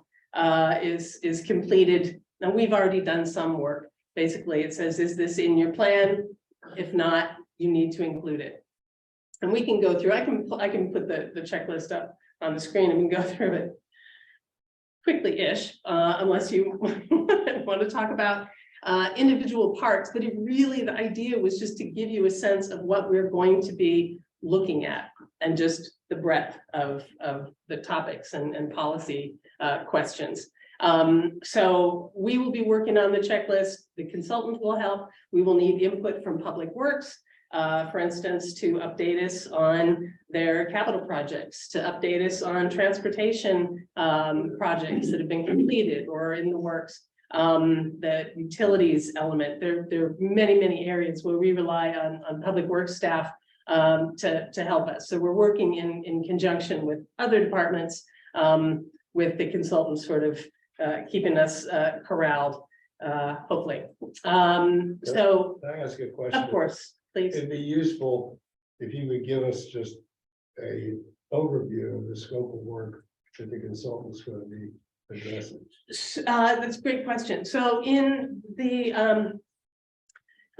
is completed, and we've already done some work. Basically, it says, is this in your plan? If not, you need to include it. And we can go through, I can put the checklist up on the screen and we can go through it quickly-ish, unless you want to talk about individual parts. But it really, the idea was just to give you a sense of what we're going to be looking at and just the breadth of the topics and policy questions. So we will be working on the checklist. The consultant will help. We will need input from Public Works, for instance, to update us on their capital projects, to update us on transportation projects that have been completed or in the works. The utilities element. There are many areas where we rely on Public Works staff to help us. So we're working in conjunction with other departments, with the consultants sort of keeping us corralled, hopefully. So, Can I ask you a question? of course, please. It'd be useful if you would give us just a overview of the scope of work that the consultant's going to be addressing. That's a great question. So in the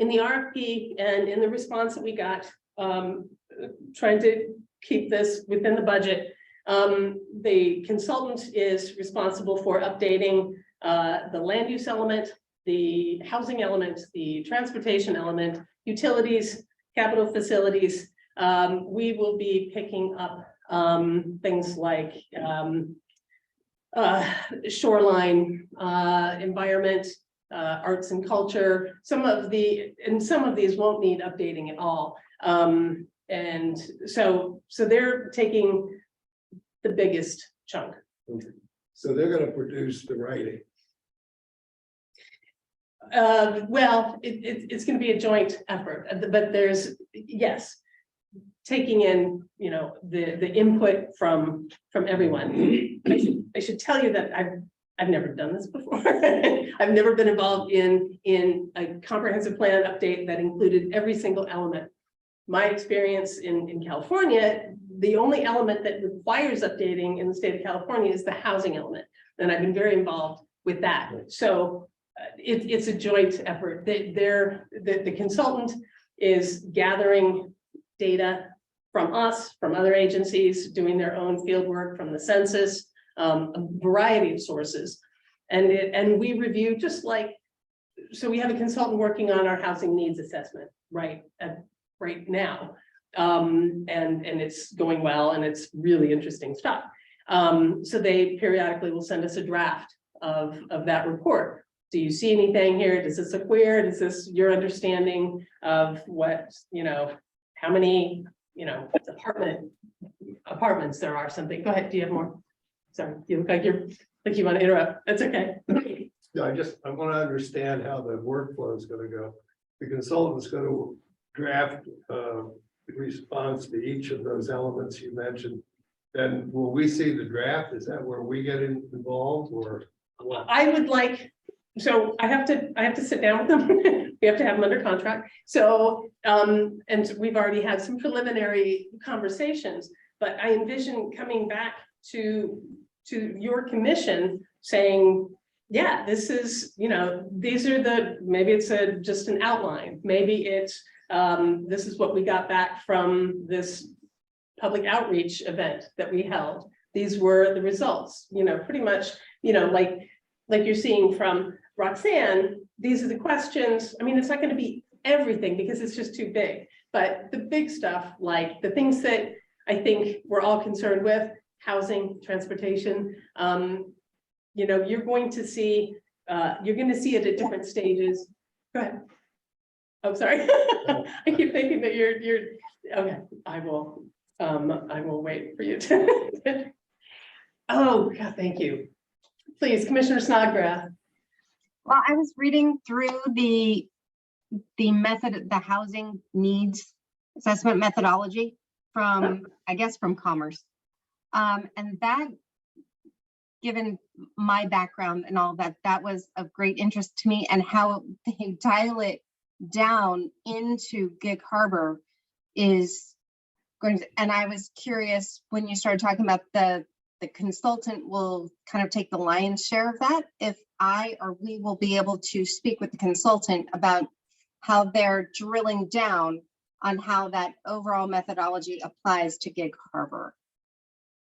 RFP and in the response that we got, trying to keep this within the budget, the consultant is responsible for updating the land use element, the housing element, the transportation element, utilities, capital facilities. We will be picking up things like shoreline, environment, arts and culture. Some of these won't need updating at all. And so they're taking the biggest chunk. So they're gonna produce the writing. Well, it's gonna be a joint effort, but there's, yes. Taking in, you know, the input from everyone. I should tell you that I've never done this before. I've never been involved in a comprehensive plan update that included every single element. My experience in California, the only element that requires updating in the state of California is the housing element. And I've been very involved with that. So it's a joint effort. The consultant is gathering data from us, from other agencies, doing their own field work from the census, a variety of sources. And we review just like, so we have a consultant working on our housing needs assessment right now. And it's going well, and it's really interesting stuff. So they periodically will send us a draft of that report. Do you see anything here? Does this look weird? Is this your understanding of what, you know, how many, you know, apartments there are, something? Go ahead, do you have more? Sorry, you look like you want to interrupt. That's okay. No, I want to understand how the workflow is gonna go. The consultant's gonna draft response to each of those elements you mentioned. Then will we see the draft? Is that where we get involved, or what? I would like, so I have to sit down with them. We have to have them under contract. So, and we've already had some preliminary conversations, but I envision coming back to your commission saying, yeah, this is, you know, these are maybe it's just an outline. Maybe it's, this is what we got back from this public outreach event that we held. These were the results, you know, pretty much, you know, like you're seeing from Roxanne, these are the questions. I mean, it's not going to be everything because it's just too big, but the big stuff, like the things that I think we're all concerned with, housing, transportation, you know, you're going to see it at different stages. Go ahead. Oh, sorry. I keep thinking that you're okay. I will wait for you to. Oh, God, thank you. Please, Commissioner Snodgrass. Well, I was reading through the method, the housing needs assessment methodology from, I guess, from Commerce. And that, given my background and all that, that was of great interest to me, and how they dial it down into Gig Harbor is going to, and I was curious when you started talking about the consultant will kind of take the lion's share of that, if I or we will be able to speak with the consultant about how they're drilling down on how that overall methodology applies to Gig Harbor.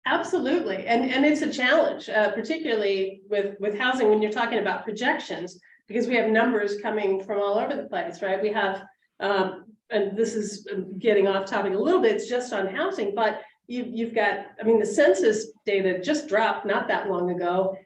Absolutely, and it's a challenge, particularly with housing when you're talking about projections, because we have numbers coming from all over the place, right? We have, and this is getting off topic a little bit, it's just on housing, but you've got, I mean, the census data just dropped not that long ago.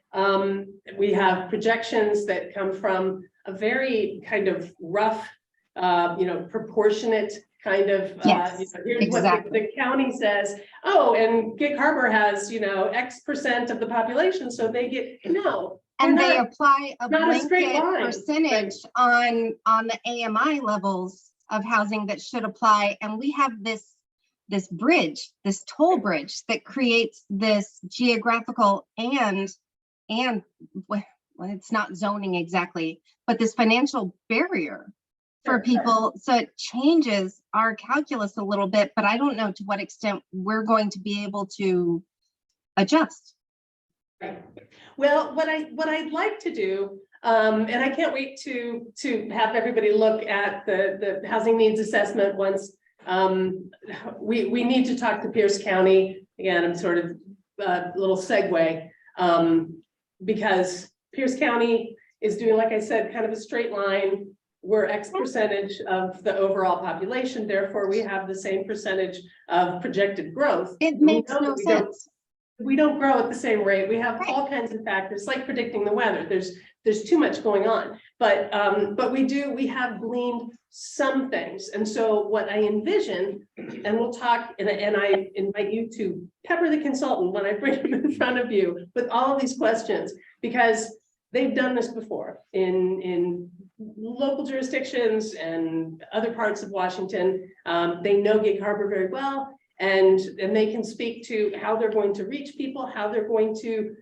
We have projections that come from a very kind of rough, you know, proportionate kind of, Yes, you know, here's exactly. what the county says. Oh, and Gig Harbor has, you know, X% of the population, so they get, no. And they're they not- apply a not a straight blanket line, percentage on the AMI levels of housing that should apply. And we have this bridge, this toll bridge that creates this geographical and well, it's not zoning exactly, but this financial barrier for people. So it changes our calculus a little bit, but I don't know to what extent we're going to be able to adjust. Well, what I'd like to do, and I can't wait to have everybody look at the housing needs assessment once. We need to talk to Pierce County. Again, I'm sort of a little segue, because Pierce County is doing, like I said, kind of a straight line. We're X percentage of the overall population, therefore we have the same percentage of projected growth. It We makes know no that we don't- sense. We don't grow at the same rate. We have Right. all kinds of factors, like predicting the weather. There's too much going on. But we have gleaned some things. And so what I envision, and we'll talk, and I invite you to pepper the consultant when I bring him in front of you with all of these questions, because they've done this before in local jurisdictions and other parts of Washington. They know Gig Harbor very well, and they can speak to how they're going to reach people, how they're going to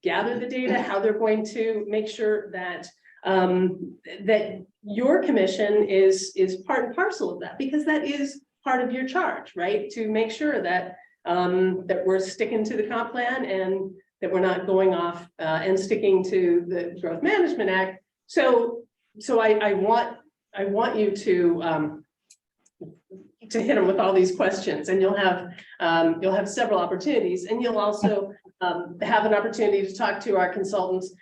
gather the data, how they're going to make sure that that your commission is part and parcel of that, because that is part of your charge, right? To make sure that that we're sticking to the comp plan and that we're not going off and sticking to the Growth Management Act. So I want you to hit them with all these questions, and you'll have several opportunities, and you'll also have an opportunity to talk to our consultants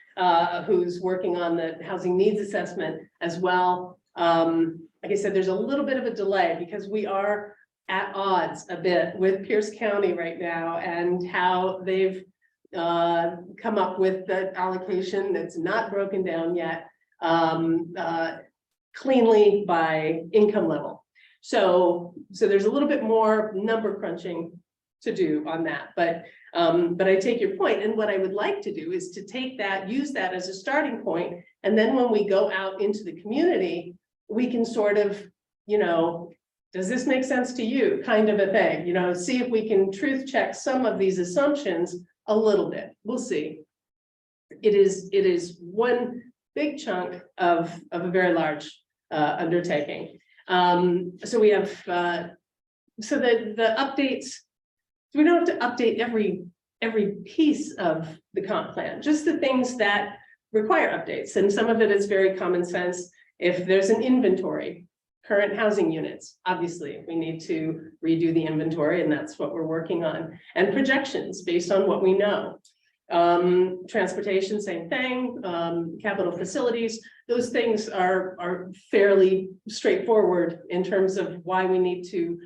who's working on the housing needs assessment as well. Like I said, there's a little bit of a delay because we are at odds a bit with Pierce County right now and how they've come up with the allocation that's not broken down yet cleanly by income level. So there's a little bit more number crunching to do on that, but I take your point, and what I would like to do is to take that, use that as a starting point, and then when we go out into the community, we can sort of, you know, does this make sense to you, kind of a thing, you know, see if we can truth check some of these assumptions a little bit. We'll see. It is one big chunk of a very large undertaking. So we have so the updates. We don't have to update every piece of the comp plan, just the things that require updates. And some of it is very common sense. If there's an inventory, current housing units, obviously we need to redo the inventory, and that's what we're working on. And projections based on what we know. Transportation, same thing. Capital facilities, those things are fairly straightforward in terms of why we need to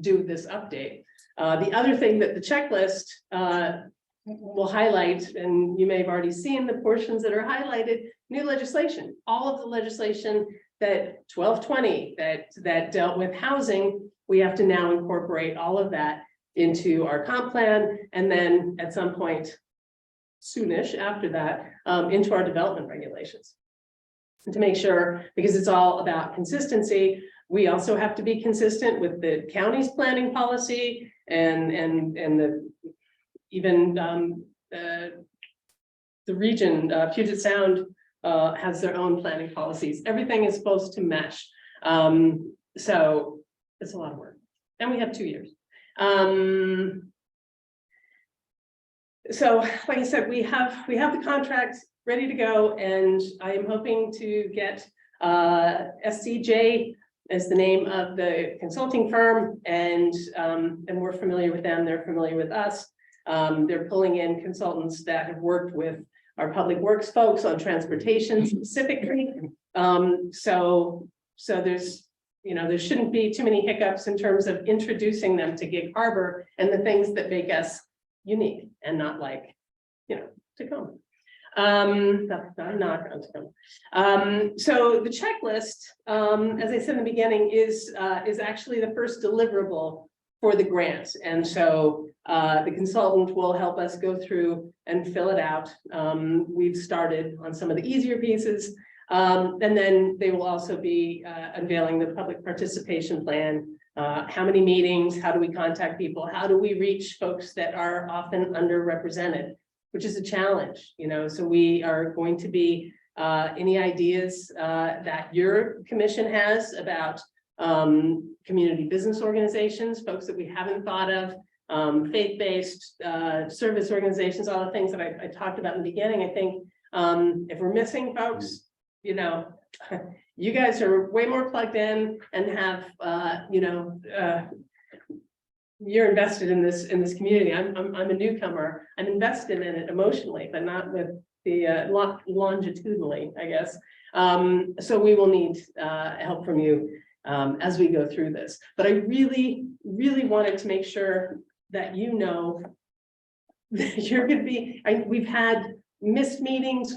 do this update. The other thing that the checklist will highlight, and you may have already seen the portions that are highlighted, new legislation, all of the legislation that 1220 that dealt with housing, we have to now incorporate all of that into our comp plan, and then at some point soonish after that into our development regulations. And to make sure, because it's all about consistency, we also have to be consistent with the county's planning policy and the even the region, Puget Sound has their own planning policies. Everything is supposed to mesh. So it's a lot of work, and we have 2 years. So like I said, we have the contracts ready to go, and I am hoping to get SCJ as the name of the consulting firm, and we're familiar with them, they're familiar with us. They're pulling in consultants that have worked with our public works folks on transportation specifically. So there's, you know, there shouldn't be too many hiccups in terms of introducing them to Gig Harbor and the things that make us unique and not like, you know, Tacoma. Not on Tacoma. So the checklist, as I said in the beginning, is actually the first deliverable for the grant. And so the consultant will help us go through and fill it out. We've started on some of the easier pieces. And then they will also be unveiling the public participation plan. How many meetings, how do we contact people? How do we reach folks that are often underrepresented, which is a challenge, you know? So we are going to be, any ideas that your commission has about community business organizations, folks that we haven't thought of, faith-based service organizations, all the things that I talked about in the beginning. I think if we're missing folks, you know, you guys are way more plugged in and have, you know, you're invested in this community. I'm a newcomer. I'm invested in it emotionally, but not with the longitudinally, I guess. So we will need help from you as we go through this. But I really, really wanted to make sure that you know that you're going to be. We've had missed meetings,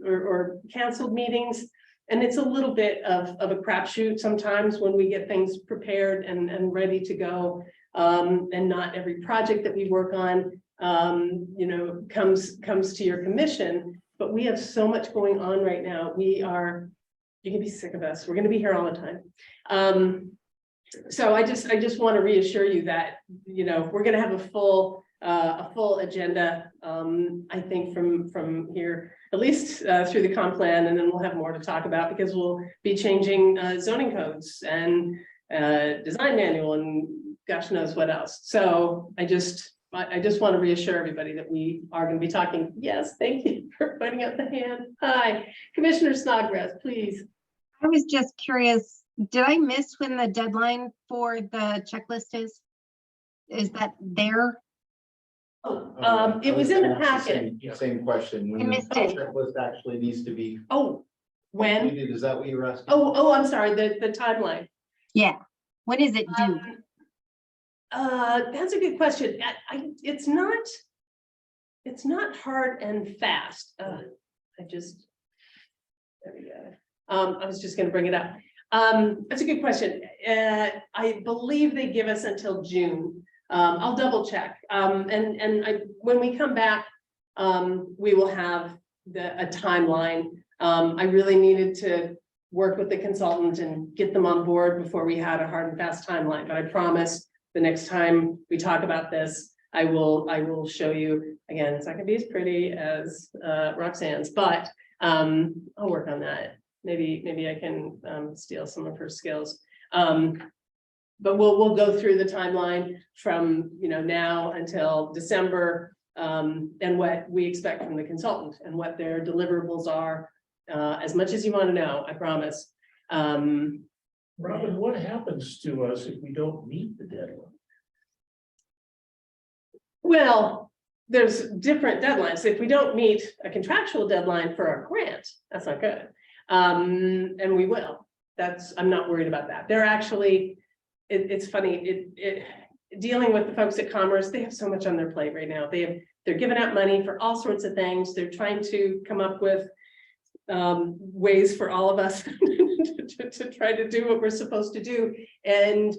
or canceled meetings. And it's a little bit of a crapshoot sometimes when we get things prepared and ready to go. And not every project that we work on, comes to your commission, but we have so much going on right now. You can be sick of us. We're gonna be here all the time. So I just want to reassure you that, we're gonna have a full agenda, I think from here, at least through the comp plan, and then we'll have more to talk about because we'll be changing zoning codes and design manual and gosh knows what else. So I just want to reassure everybody that we are going to be talking. Yes, thank you for putting up the hand. Hi, Commissioner Snodgrass, please. I was just curious, did I miss when the deadline for the checklist is? Is that there? It was in the packet. Same question. When I the missed it. checklist actually needs to be Oh, when? completed, is that what you were asking? Oh, I'm sorry, the timeline. Yeah. When is it due? That's a good question. It's not hard and fast. There we go. I was just gonna bring it up. That's a good question. I believe they give us until June. I'll double check. When we come back, we will have a timeline. I really needed to work with the consultant and get them on board before we had a hard and fast timeline, but I promise the next time we talk about this, I will show you. Again, it's not gonna be as pretty as Roxanne's, but I'll work on that. Maybe I can steal some of her skills. But we'll go through the timeline from now until December, and what we expect from the consultant and what their deliverables are. As much as you want to know, I promise. Robin, what happens to us if we don't meet the deadline? Well, there's different deadlines. If we don't meet a contractual deadline for our grant, that's not good. And we will. I'm not worried about that. They're actually, it's funny, dealing with the folks at Commerce, they have so much on their plate right now. They're giving out money for all sorts of things. They're trying to come up with ways for all of us to try to do what we're supposed to do. And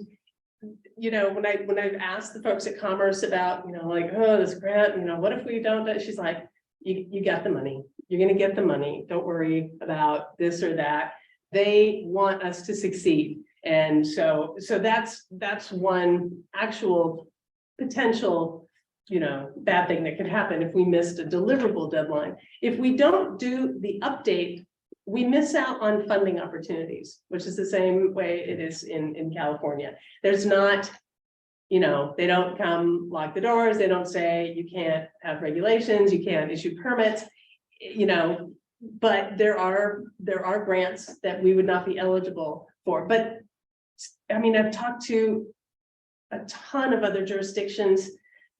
when I've asked the folks at Commerce about, this grant, what if we don't, she's like, you got the money. You're gonna get the money. Don't worry about this or that. They want us to succeed. And so that's one actual potential, bad thing that could happen if we missed a deliverable deadline. If we don't do the update, we miss out on funding opportunities, which is the same way it is in California. There's not, they don't come lock the doors. They don't say you can't have regulations, you can't issue permits, but there are grants that we would not be eligible for. But I mean, I've talked to a ton of other jurisdictions.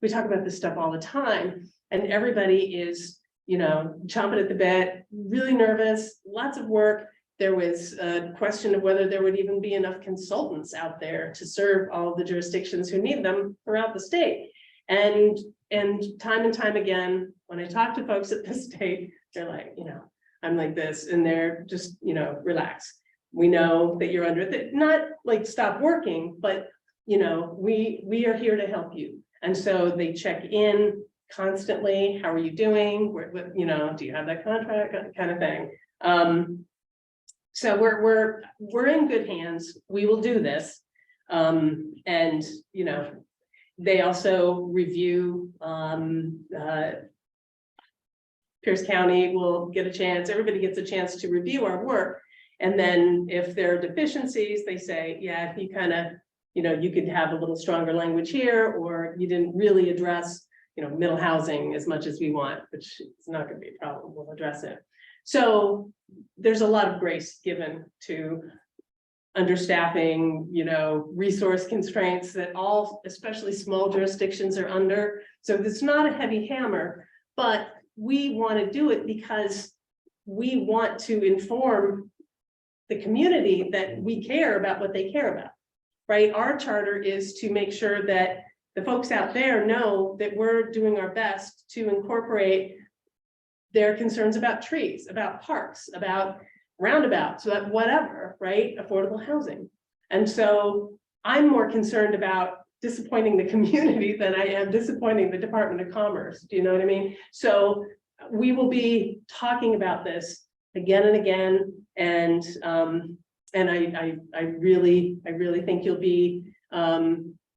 We talk about this stuff all the time, and everybody is, chomping at the bit, really nervous, lots of work. There was a question of whether there would even be enough consultants out there to serve all of the jurisdictions who need them throughout the state. And time again, when I talk to folks at the state, they're like, I'm like this, and they're just, relax. We know that you're under it, not like stop working, but we are here to help you. And so they check in constantly. How are you doing? Do you have that contract kind of thing? So we're in good hands. We will do this. And they also review Pierce County will get a chance, everybody gets a chance to review our work. And then if there are deficiencies, they say, yeah, you kind of, you could have a little stronger language here, or you didn't really address, middle housing as much as we want, which is not going to be a problem. We'll address it. So there's a lot of grace given to understaffing, resource constraints that all, especially small jurisdictions, are under. So it's not a heavy hammer, but we want to do it because we want to inform the community that we care about what they care about, right? Our charter is to make sure that the folks out there know that we're doing our best to incorporate their concerns about trees, about parks, about roundabouts, about whatever, right? Affordable housing. And so I'm more concerned about disappointing the community than I am disappointing the Department of Commerce. Do you know what I mean? So we will be talking about this again and again. And I really think you'll be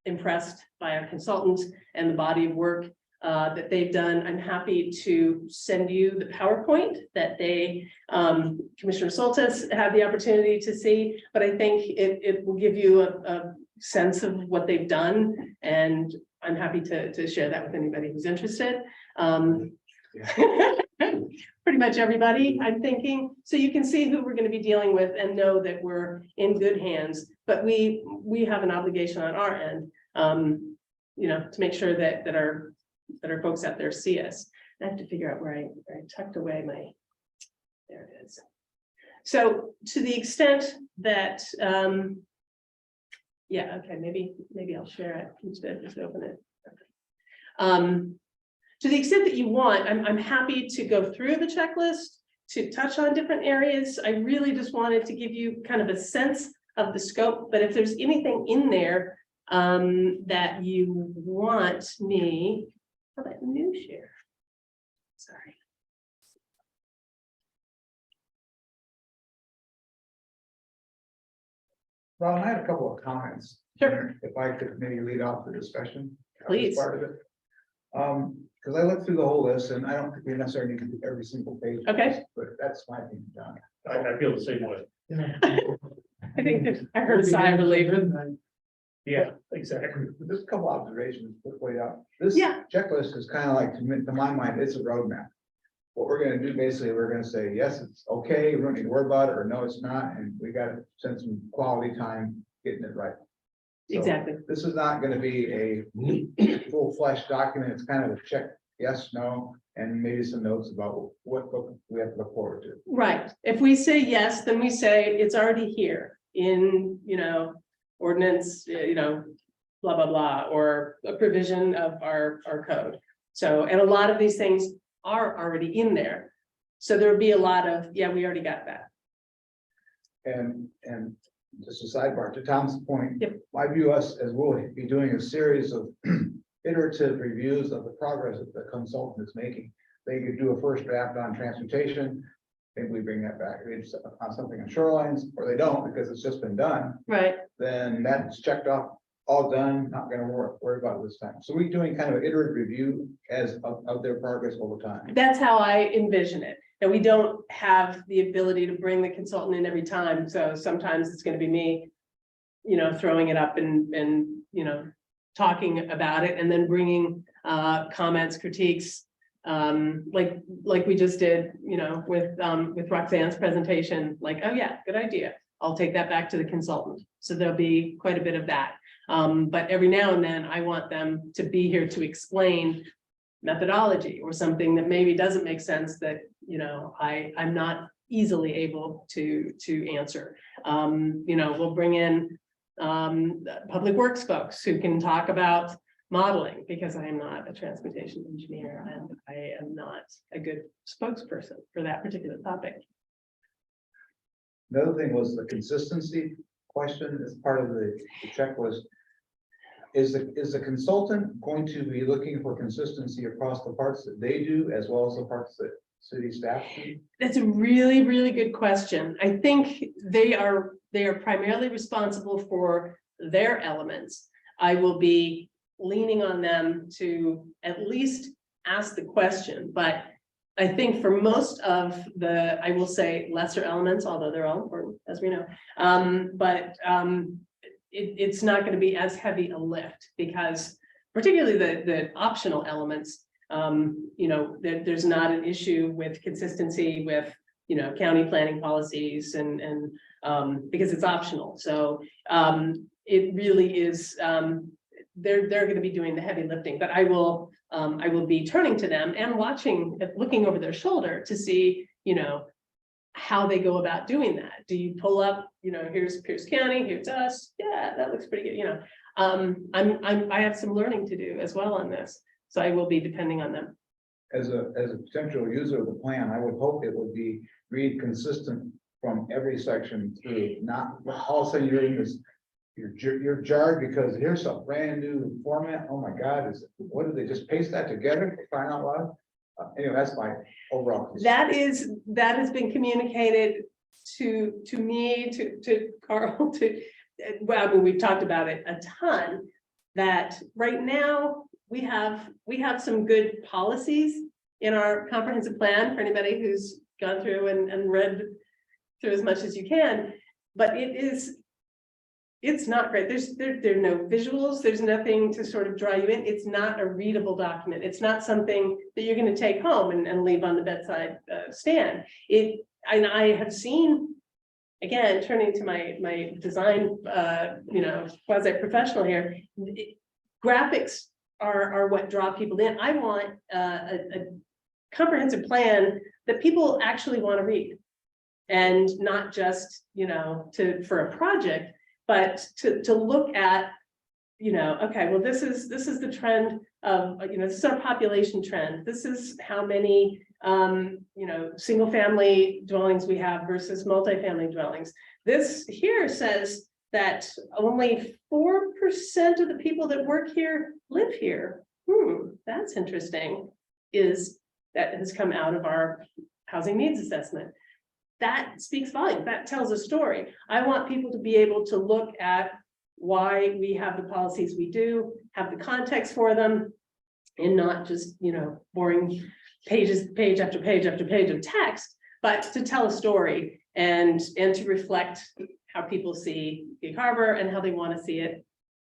impressed by our consultants and the body of work that they've done. I'm happy to send you the PowerPoint that they, Commissioner Soltis had the opportunity to see, but I think it will give you a sense of what they've done, and I'm happy to share that with anybody who's interested. Pretty much everybody, I'm thinking, so you can see who we're going to be dealing with and know that we're in good hands, but we have an obligation on our end, you know, to make sure that our folks out there see us. I have to figure out where I tucked away my, there it is. So to the extent that, yeah, okay, maybe I'll share it instead, just open it. To the extent that you want, I'm happy to go through the checklist to touch on different areas. I really just wanted to give you kind of a sense of the scope, but if there's anything in there that you want me, how about new share? Sorry. Ron, I had a couple of comments. Sure. If I could maybe lead off the discussion. Please. Part of it. Because I looked through the whole list and I don't think we necessarily need to do every single page. of Okay. this, But that's my opinion, John. I feel the same way. I think that I heard a sigh of relief. Yeah, exactly. Just a couple observations quick way out. This Yeah. checklist is kind of like, to my mind, it's a roadmap. What we're gonna do, basically, we're gonna say, yes, it's okay, we don't need to worry about it, or no, it's not, and we gotta spend some quality time getting it right. So, Exactly. This is not gonna be a full-fledged document, it's kind of a check, yes, no, and maybe some notes about what we have to look forward to. Right. If we say yes, then we say it's already here in, you know, ordinance, you know, blah, blah, blah, or a provision of our code. So, and a lot of these things are already in there. So there would be a lot of, yeah, we already got that. And just a sidebar, to Tom's point. Yep. I view us as we'll be doing a series of iterative reviews of the progress that the consultant is making. They could do a first draft on transportation, maybe we bring that back, it's on something on shorelines, or they don't, because it's just been done, Right. then that's checked off, all done, not gonna worry about it this time. So we're doing kind of an iterative review of their progress over time. That's how I envision it. And we don't have the ability to bring the consultant in every time. So sometimes it's going to be me, you know, throwing it up and, you know, talking about it and then bringing comments, critiques, like we just did, you know, with Roxanne's presentation, like, oh yeah, good idea. I'll take that back to the consultant. So there'll be quite a bit of that. But every now and then I want them to be here to explain methodology or something that maybe doesn't make sense that, you know, I'm not easily able to answer. You know, we'll bring in public works folks who can talk about modeling, because I am not a transportation engineer and I am not a good spokesperson for that particular topic. The other thing was the consistency question as part of the checklist. Is the consultant going to be looking for consistency across the parts that they do as well as the parts that city staff do? That's a really, really good question. I think they are primarily responsible for their elements. I will be leaning on them to at least ask the question, but I think for most of the, I will say lesser elements, although they're all important, as we know, it's not going to be as heavy a lift, because particularly the optional elements, you know, there's not an issue with consistency with, you know, county planning policies and because it's optional. So it really is, they're going to be doing the heavy lifting, but I will be turning to them and looking over their shoulder to see, you know, how they go about doing that. Do you pull up, you know, here's Pierce County, here's us. Yeah, that looks pretty good. You know, I have some learning to do as well on this. So I will be depending on them. as a potential user of the plan, I would hope it would be read consistent from every section through, not all of a sudden you're in this. You're jarred because here's a brand new format. Oh my God, what did they just paste that together for crying out loud? Anyway, that's my overall. concern. That has been communicated to me, to Carl, well, I mean, we've talked about it a ton. That right now, we have some good policies in our comprehensive plan for anybody who's gone through and read through as much as you can, but it's not great. There are no visuals. There's nothing to sort of draw you in. It's not a readable document. It's not something that you're going to take home and leave on the bedside stand. And I have seen, again, turning to my design, quasi-professional here, graphics are what draw people in. I want a comprehensive plan that people actually want to read, and not just, for a project, but to look at, okay, well, this is the trend of, this is our population trend. This is how many, single family dwellings we have versus multifamily dwellings. This here says that only 4% of the people that work here live here. That's interesting. That has come out of our housing needs assessment. That speaks volume. That tells a story. I want people to be able to look at why we have the policies we do, have the context for them, and not just, boring page after page after page of text, but to tell a story and to reflect how people see Gig Harbor and how they want to see it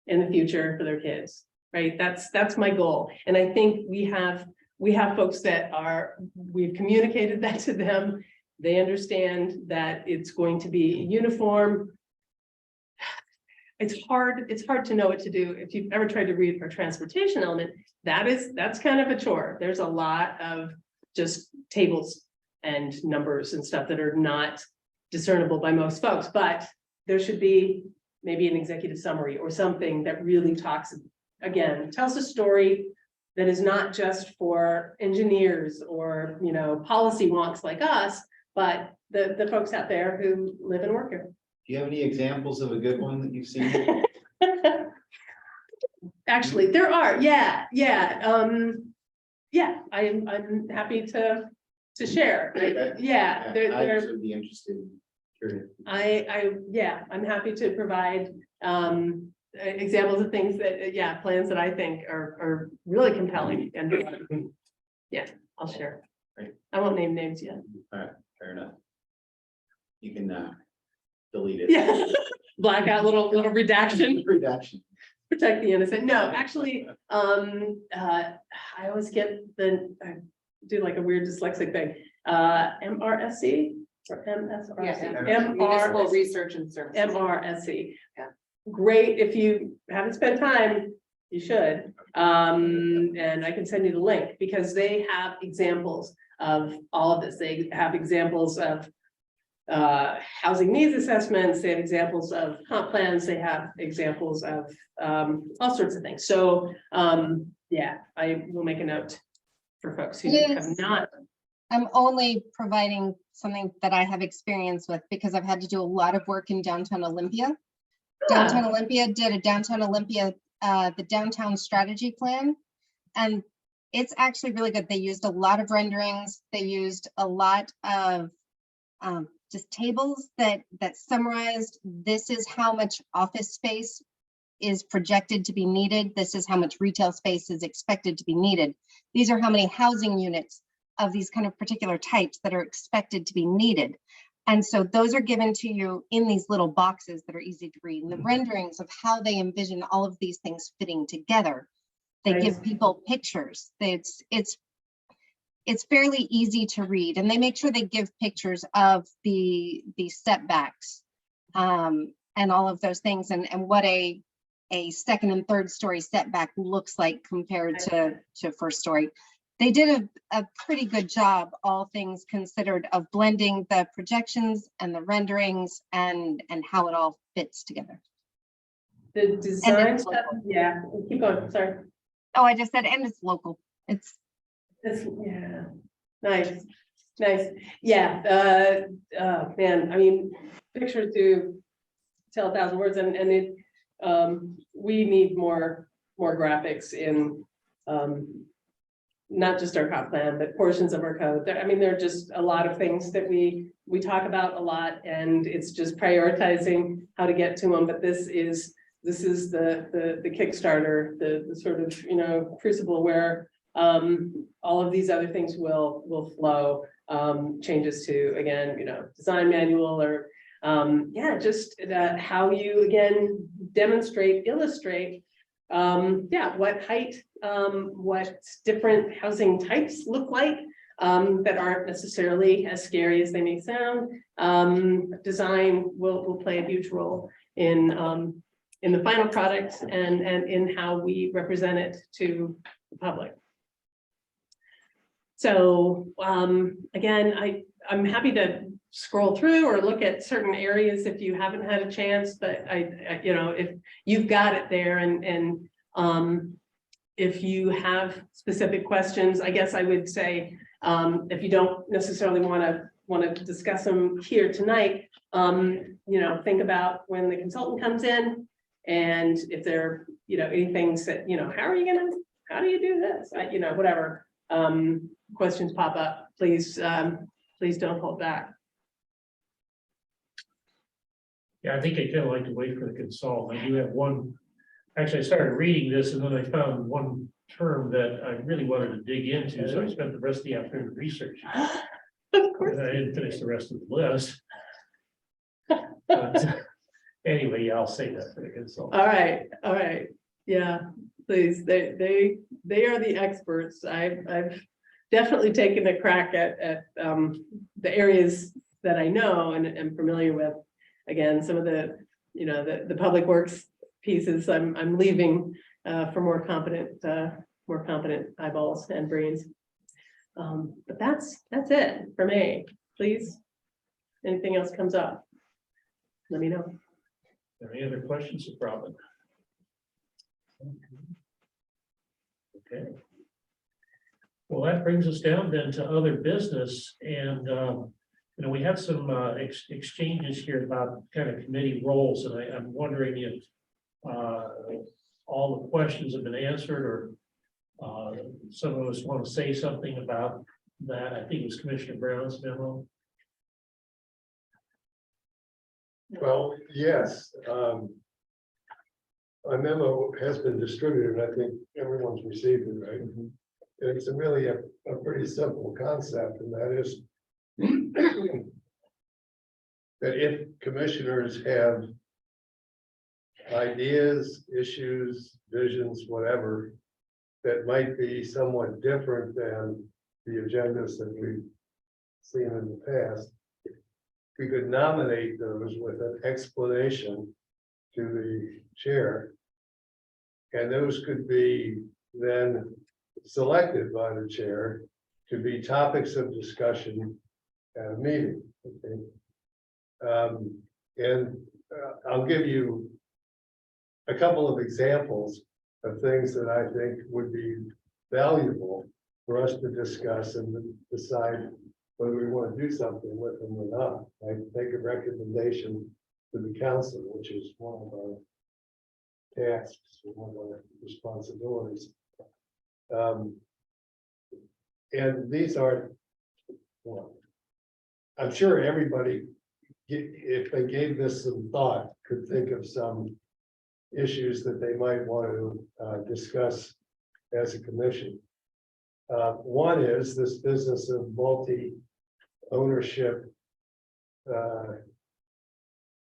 in the future for their kids, right? That's my goal. And I think we have folks that we've communicated that to them. They understand that it's going to be uniform. It's hard to know what to do. If you've ever tried to read our transportation element, that's kind of a chore. There's a lot of just tables and numbers and stuff that are not discernible by most folks, but there should be maybe an executive summary or something that really tells a story that is not just for engineers or, policy wonks like us, but the folks out there who live and work here. Do you have any examples of a good one that you've seen? Actually, there are, yeah. I'm happy to share. Okay. Yeah, I there, would be interested. Curious. I'm happy to provide examples of things that, plans that I think are really compelling, and I'll share. Great. I won't name names yet. All right, fair enough. You can delete it. Yeah, black out little redaction. Redaction. Protect the innocent. No, actually, I always get I do like a weird dyslexic thing. MRSC or MSRC? Municipal Research and Services. MRSC. Yeah. Great. If you haven't spent time, you should. And I can send you the link because they have examples of all of this. They have examples of housing needs assessments, they have examples of comp plans, they have examples of all sorts of things. So I will make a note for folks who have not. I'm only providing something that I have experience with because I've had to do a lot of work in downtown Olympia. Downtown Olympia did a downtown Olympia, the downtown strategy plan. And it's actually really good. They used a lot of renderings. They used a lot of just tables that summarized, this is how much office space is projected to be needed. This is how much retail space is expected to be needed. These are how many housing units of these kind of particular types that are expected to be needed. And so those are given to you in these little boxes that are easy to read. And the renderings of how they envision all of these things fitting together. They give people pictures. It's fairly easy to read, and they make sure they give pictures of the setbacks and all of those things, and what a second and third story setback looks like compared to first story. They did a pretty good job, all things considered, of blending the projections and the renderings and how it all fits together. The design stuff, keep going, sorry. Oh, I just said, and it's local. It's Yeah, nice, nice. Yeah, man, I mean, pictures do tell 1,000 words and it, we need more graphics in, not just our comp plan, but portions of our code. I mean, there are just a lot of things that we talk about a lot, and it's just prioritizing how to get to them, but this is the Kickstarter, the sort of, you know, crucible where all of these other things will flow, changes to, again, you know, design manual or yeah, just how you again demonstrate, illustrate yeah, what height, what different housing types look like that aren't necessarily as scary as they may sound. Design will play a huge role in the final product and in how we represent it to the public. So again, I'm happy to scroll through or look at certain areas if you haven't had a chance, but I you know, if you've got it there and if you have specific questions, I guess I would say if you don't necessarily want to discuss them here tonight, you know, think about when the consultant comes in, and if there, you know, any things that, you know, how do you do this? You know, whatever questions pop up, please please don't hold back. Yeah, I think I kind of like to wait for the consultant. I do have one, actually, I started reading this and then I found one term that I really wanted to dig into, so I spent the rest of the afternoon researching. Of course. And I didn't finish the rest of the list. But anyway, yeah, I'll say that for the consultant. All right, yeah, please, they are the experts. I've definitely taken a crack at the areas that I know and am familiar with. Again, some of the, you know, the public works pieces I'm leaving for more competent eyeballs and brains. But that's it for me. Please, anything else comes up, let me know. Any other questions of Robin? Okay. Well, that brings us down then to other business, and you know, we had some exchanges here about kind of committee roles, and I'm wondering if all the questions have been answered, or some of us want to say something about that. I think it was Commissioner Brown's memo. Well, yes, a memo has been distributed. I think everyone's received it, right? And it's really a pretty simple concept, and that is that if commissioners have ideas, issues, visions, whatever, that might be somewhat different than the agendas that we've seen in the past, we could nominate those with an explanation to the chair. And those could be then selected by the chair to be topics of discussion at a meeting. Okay. I'll give you a couple of examples of things that I think would be valuable for us to discuss and decide whether we want to do something with them or not. I make a recommendation to the council, which is one of our tasks, one of our responsibilities. And these are, well, I'm sure everybody, if they gave this some thought, could think of some issues that they might want to discuss as a commission. One is this business of multi-ownership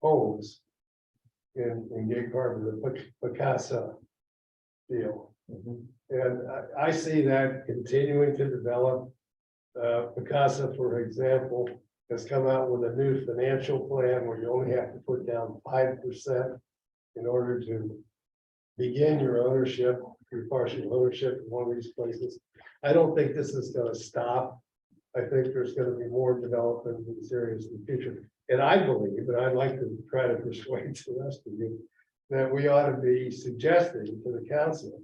homes in Gig Harbor, the Picasa deal. And I see that continuing to develop. Picasa, for example, has come out with a new financial plan where you only have to put down 5% in order to begin your ownership, your partial ownership in one of these places. I don't think this is going to stop. I think there's going to be more development in these areas in the future. And I believe, and I'd like to try to persuade the rest of you, that we ought to be suggesting to the council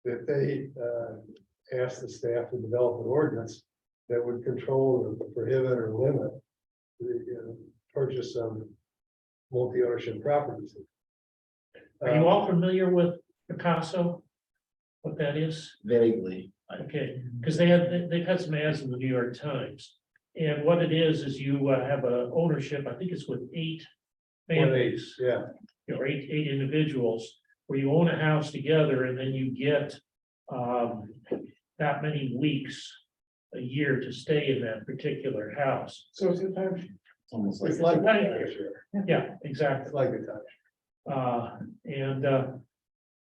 that they ask the staff to develop an ordinance that would control or prohibit or limit the purchase of multi-ownership properties. Are you all familiar with Picasso? What that is? Vaguely. Okay, because they've had some ads in the New York Times. And what it is you have a ownership, I think it's with 8 families. Yeah, Eight individuals, where you own a house together and then you get that many weeks a year to stay in that particular house. so it's a time. It's almost like It's like, Yeah, exactly. it's like a time. And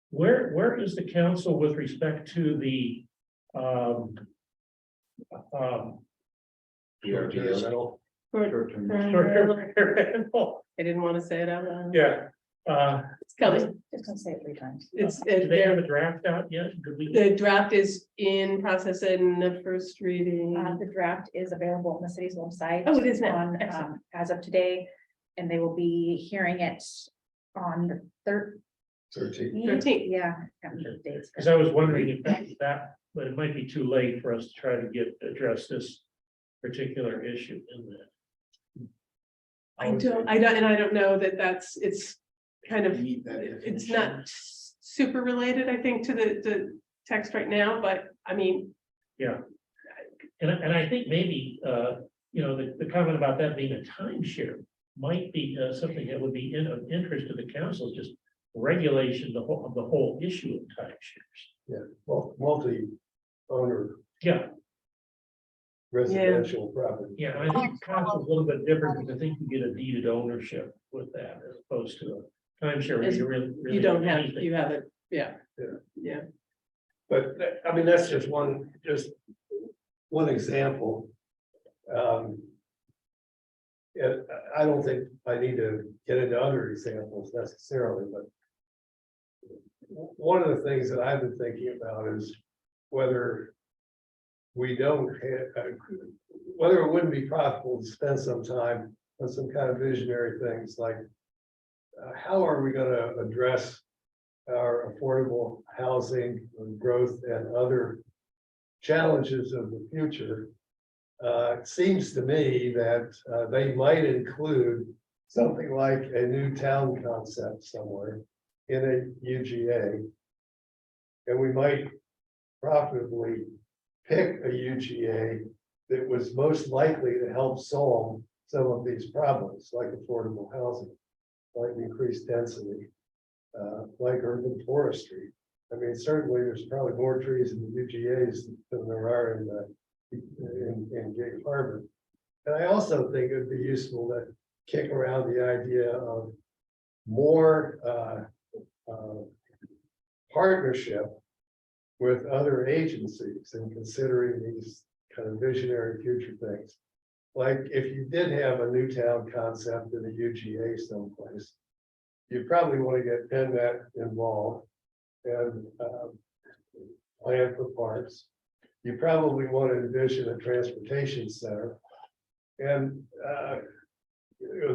where is the council with respect to the Rental. short-term. I didn't want to say it out loud. Yeah. It's coming. Just gonna say it 3 times. It's, Do they have a draft out yet? Could we? the draft is in process in the first reading. The draft is available on the city's website. Oh, it is now. On, Excellent. as of today, and they will be hearing it on the 13. 13th. Yeah. got the dates. Because I was wondering if that, but it might be too late for us to try to address this particular issue in that. I don't know that it's kind of, Meet that it's definition. not super related, I think, to the text right now, but I mean, And I think maybe, the comment about that being a timeshare might be something that would be of interest to the council, just regulation of the whole issue of timeshares. Yeah, well, multi-owner Yeah, residential property. yeah, I think council is a little bit different, because I think you get a deeded ownership with that as opposed to a timeshare. Where you really you don't have, anything. you have it, yeah. Yeah. Yeah. But I mean, that's just one example. And I don't think I need to get into other examples necessarily, but one of the things that I've been thinking about is whether we don't have, whether it wouldn't be profitable to spend some time on some kind of visionary things like how are we going to address our affordable housing growth and other challenges of the future. It seems to me that they might include something like a new town concept somewhere in a UGA. And we might profitably pick a UGA that was most likely to help solve some of these problems, like affordable housing, like increased density, like urban forestry. I mean, certainly there's probably more trees in the UGAs than there are in Gig Harbor. And I also think it'd be useful to kick around the idea of more partnership with other agencies in considering these kind of visionary future things. Like if you did have a new town concept in a UGA someplace, you probably want to get PennDOT involved and plan for parks. You probably want to envision a transportation center. And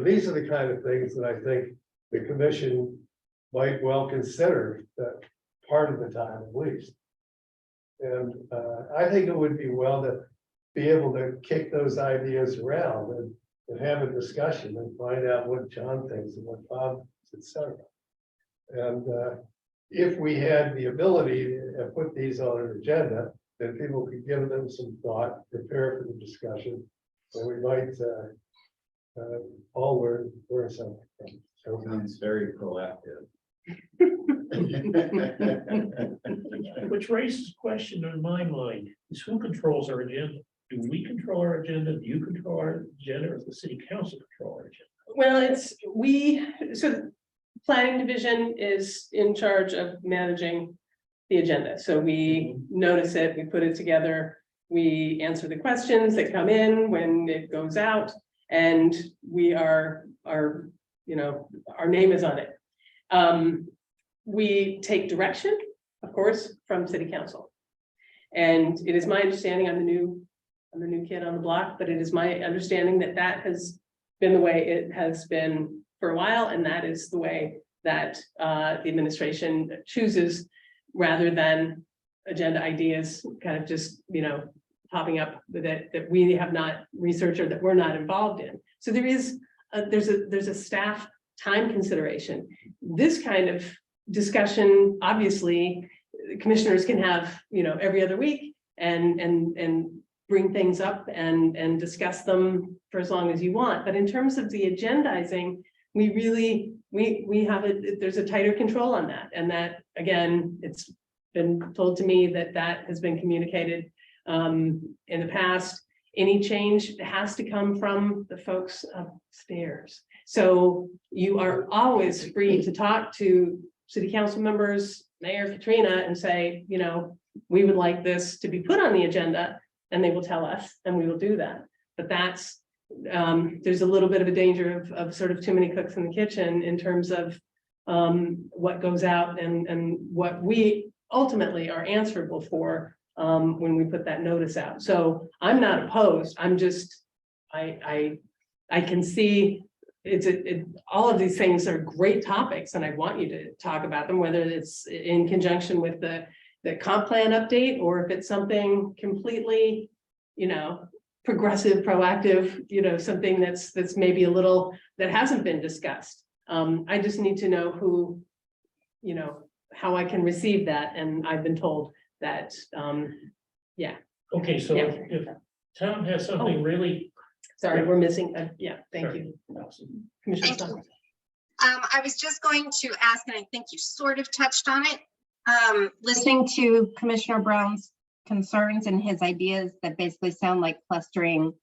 these are the kind of things that I think the commission might well consider that part of the time at least. And I think it would be well to be able to kick those ideas around and have a discussion and find out what John thinks and what Bob, etc. And if we had the ability to put these on an agenda, then people could give them some thought, prepare for the discussion, and we might all learn something from it. So, Sounds very proactive. Which raises a question in my mind, is who controls our agenda? Do we control our agenda? Do you control our agenda, or does the city council control our agenda? Well, so planning division is in charge of managing the agenda. So we notice it, we put it together, we answer the questions that come in when it goes out, and we our name is on it. We take direction, of course, from city council. And it is my understanding, I'm the new kid on the block, but it is my understanding that has been the way it has been for a while, and that is the way that the administration chooses, rather than agenda ideas kind of just, popping up that we have not researched or that we're not involved in. So there's a staff time consideration. This kind of discussion, obviously, commissioners can have, every other week and bring things up and discuss them for as long as you want. But in terms of the agendizing, we have there's a tighter control on that. And that, again, it's been told to me that has been communicated in the past. Any change has to come from the folks upstairs. So you are always free to talk to city council members, Mayor Katrina, and say, we would like this to be put on the agenda, and they will tell us, and we will do that. But that's, there's a little bit of a danger of sort of too many cooks in the kitchen in terms of what goes out and what we ultimately are answerable for when we put that notice out. So I'm not opposed. I'm just, I can see all of these things are great topics, and I want you to talk about them, whether it's in conjunction with the comp plan update, or if it's something completely, progressive, proactive, something that's maybe a little that hasn't been discussed. I just need to know who, how I can receive that. And I've been told that, Okay, so Yeah. if Tom has something really. sorry, we're missing, thank you. Commissioner Thank Sutton. I was just going to ask, and I think you sort of touched on it. Listening to Commissioner Brown's concerns and his ideas that basically sound like clustering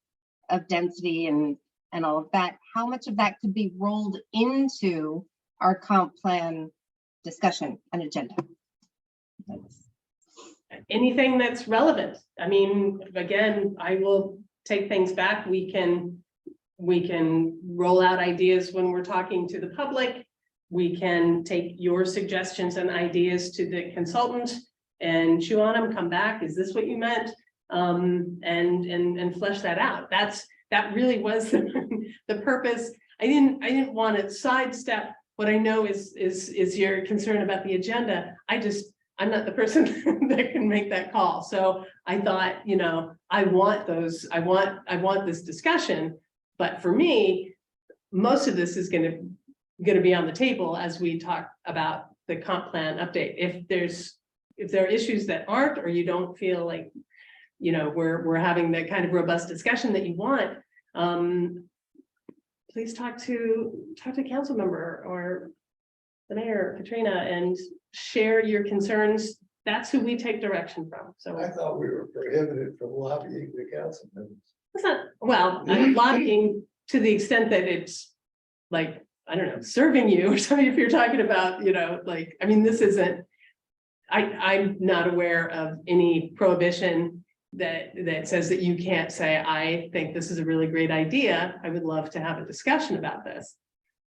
of density and all of that, how much of that could be rolled into our comp plan discussion and agenda? Anything that's relevant. I mean, again, I will take things back. We can roll out ideas when we're talking to the public. We can take your suggestions and ideas to the consultant and chew on them, come back. Is this what you meant? And flesh that out. That really was the purpose. I didn't want to sidestep what I know is your concern about the agenda. I'm not the person that can make that call. So I thought, I want this discussion, but for me, most of this is going to be on the table as we talk about the comp plan update. If there are issues that aren't, or you don't feel like, we're having the kind of robust discussion that you want, please talk to council member or the mayor, Katrina, and share your concerns. That's who we take direction from. So I thought we were prohibited from lobbying the council members. it's not, well, I'm lobbying to the extent that it's like, I don't know, serving you or something. If you're talking about, this isn't, I'm not aware of any prohibition that says that you can't say, I think this is a really great idea. I would love to have a discussion about this.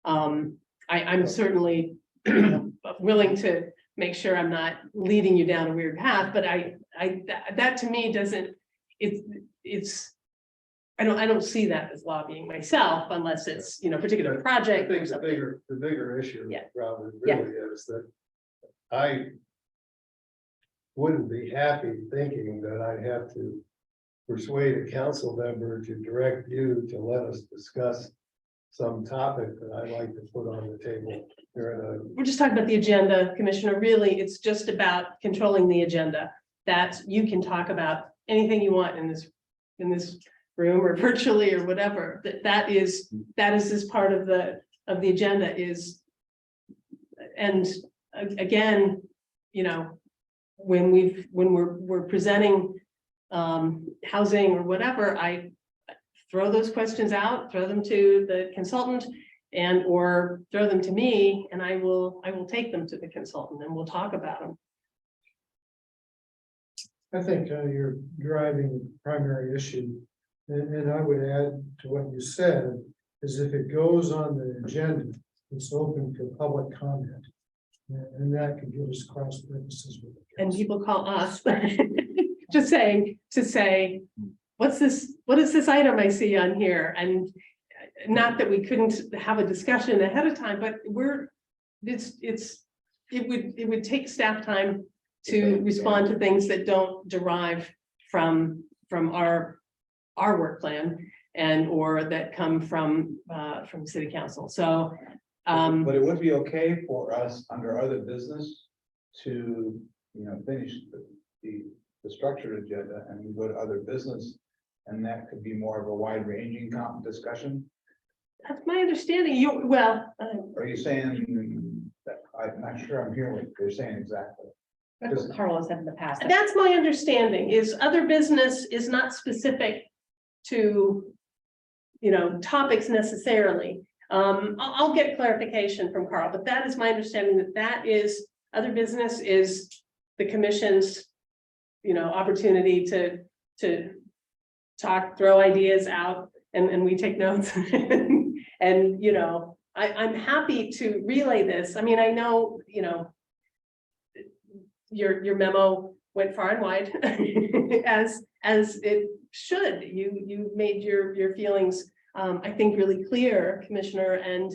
I'm certainly willing to make sure I'm not leading you down a weird path, but that to me doesn't, I don't see that as lobbying myself, unless it's, particular project. I think the bigger issue, Yeah. Robin, Yeah. really is that I wouldn't be happy thinking that I'd have to persuade a council member to direct you to let us discuss some topic that I'd like to put on the table here We're just talking about the agenda, Commissioner. Really, it's just about controlling the agenda. That you can talk about anything you want in this room or virtually or whatever. That is this part of the agenda is. And again, when we're presenting housing or whatever, I throw those questions out, throw them to the consultant, or throw them to me, and I will take them to the consultant and we'll talk about them. I think you're driving the primary issue. And I would add to what you said, is if it goes on the agenda, it's open for public comment. And that could give us cross purposes with the And council. people call us just saying, what is this item I see on here? And not that we couldn't have a discussion ahead of time, but it would take staff time to respond to things that don't derive from our work plan and or that come from city council. So, But it would be okay for us under other business to, finish the structured agenda and we go to other business. And that could be more of a wide ranging discussion. that's my understanding. Are you saying that, I'm not sure I'm hearing what you're saying exactly. That's what Carl has said in the past. That's my understanding is other business is not specific to, topics necessarily. I'll get clarification from Carl, but that is my understanding that is other business is the commission's, opportunity to talk, throw ideas out and we take notes. And, I'm happy to relay this. I mean, I know, your memo went far and wide as it should. You made your feelings, I think, really clear, Commissioner, and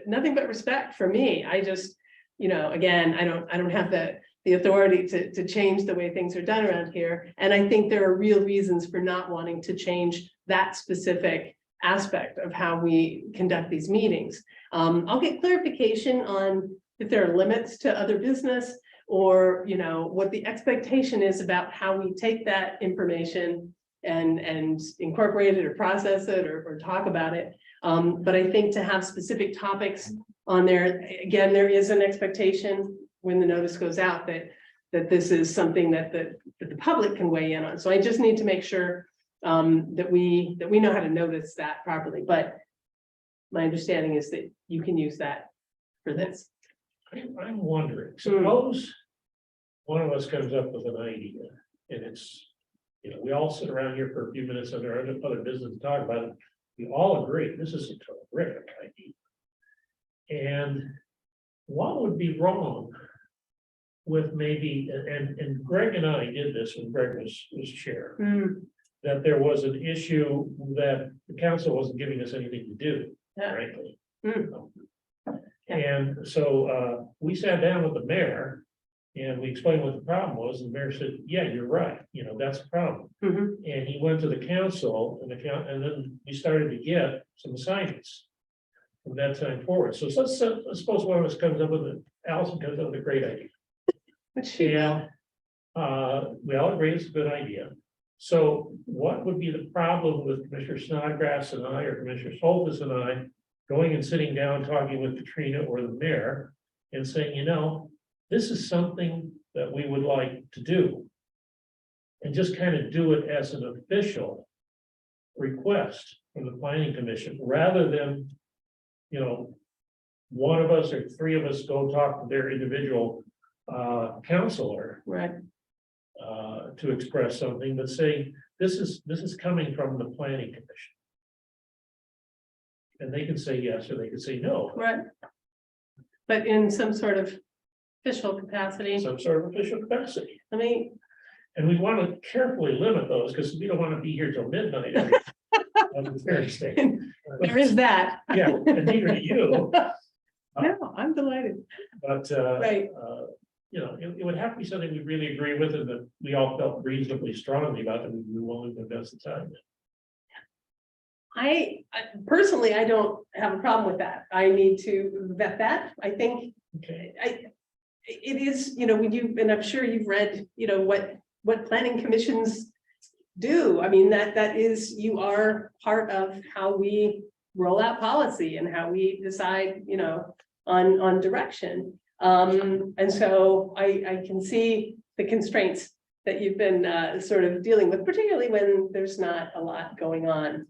nothing but respect for me. I just, again, I don't have the authority to change the way things are done around here. And I think there are real reasons for not wanting to change that specific aspect of how we conduct these meetings. I'll get clarification on if there are limits to other business or, what the expectation is about how we take that information and incorporate it or process it or talk about it. But I think to have specific topics on there, again, there is an expectation when the notice goes out that this is something that the public can weigh in on. So I just need to make sure that we know how to notice that properly. But my understanding is that you can use that for this. I'm wondering, suppose one of us comes up with an idea and it's, we all sit around here for a few minutes under other business to talk about it. We all agree, this is a terrific idea. And what would be wrong with maybe, and Greg and I did this when Greg was chair, that there was an issue that the council wasn't giving us anything to do, Yeah. frankly. Mm. And so we sat down with the mayor and we explained what the problem was, and the mayor said, yeah, you're right, that's a problem. Mhm. And he went to the council and and then we started to get some assignments from that time forward. So let's suppose one of us comes up with Allison comes up with a great idea. Yeah. We all agree it's a good idea. So what would be the problem with Commissioner Snodgrass and I, or Commissioner Soltis and I, going and sitting down, talking with Katrina or the mayor and saying, this is something that we would like to do. And just kind of do it as an official request from the planning commission, rather than, one of us or three of us go talk to their individual counselor Right. to express something, but say, this is coming from the planning commission. And they can say yes, or they can say no, Right. But in some sort of official capacity, some sort of official capacity. I mean, And we want to carefully limit those, because we don't want to be here till midnight every on Thursday. there is that. Yeah, and neither do you, No, I'm delighted. but Right. it would have to be something we really agree with and that we all felt reasonably strongly about, and we willing to invest the time in. I personally, I don't have a problem with that. I need to vet that. I think Okay, it is, when you, and I'm sure you've read, what planning commissions do. I mean, that is, you are part of how we roll out policy and how we decide, on direction. And so I can see the constraints that you've been sort of dealing with, particularly when there's not a lot going on.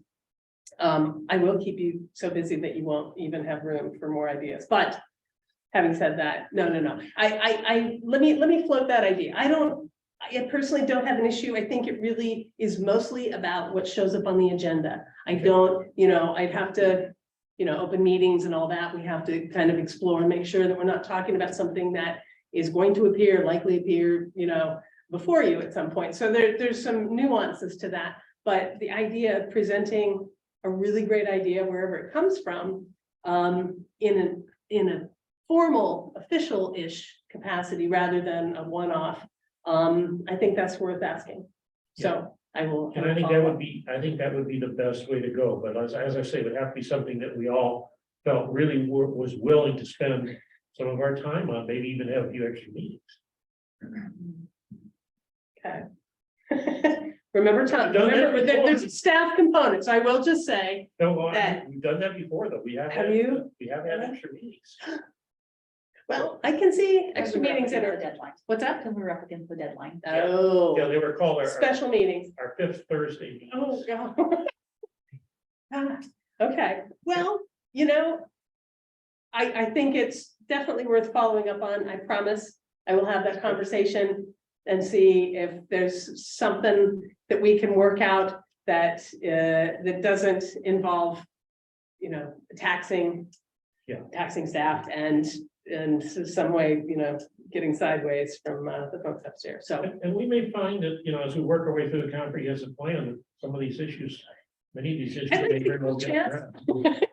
I will keep you so busy that you won't even have room for more ideas, but having said that, no. Let me float that idea. I personally don't have an issue. I think it really is mostly about what shows up on the agenda. I don't, I'd have to, open meetings and all that. We have to kind of explore and make sure that we're not talking about something that is going to likely appear, before you at some point. So there's some nuances to that, but the idea of presenting a really great idea, wherever it comes from, in a formal, official-ish capacity rather than a one-off, I think that's worth asking. So I will. And I think that would be, I think that would be the best way to go, but as I say, it would have to be something that we all felt really was willing to spend some of our time on, maybe even have a few extra meetings. Okay. Remember, Tom, Done that remember, before. there's staff components. I will just say, No, well, That- we've done that before, though. We have. Have had- you? We have had extra meetings. well, I can see Because extra we were up meetings in against the our, deadline. what's that? Because we were up against the deadline. Yeah, Oh, they were called special meetings. our fifth Thursday. meetings. Oh, God. Ah, okay, well, you know. I think it's definitely worth following up on, I promise. I will have that conversation and see if there's something that we can work out that, that doesn't involve, you know, taxing. Yeah. Taxing staff and some way, you know, getting sideways from, the folks upstairs, so. And we may find that, you know, as we work our way through the comprehensive plan, that some of these issues, many of these issues. I'd like may to very well take a get chance. addressed.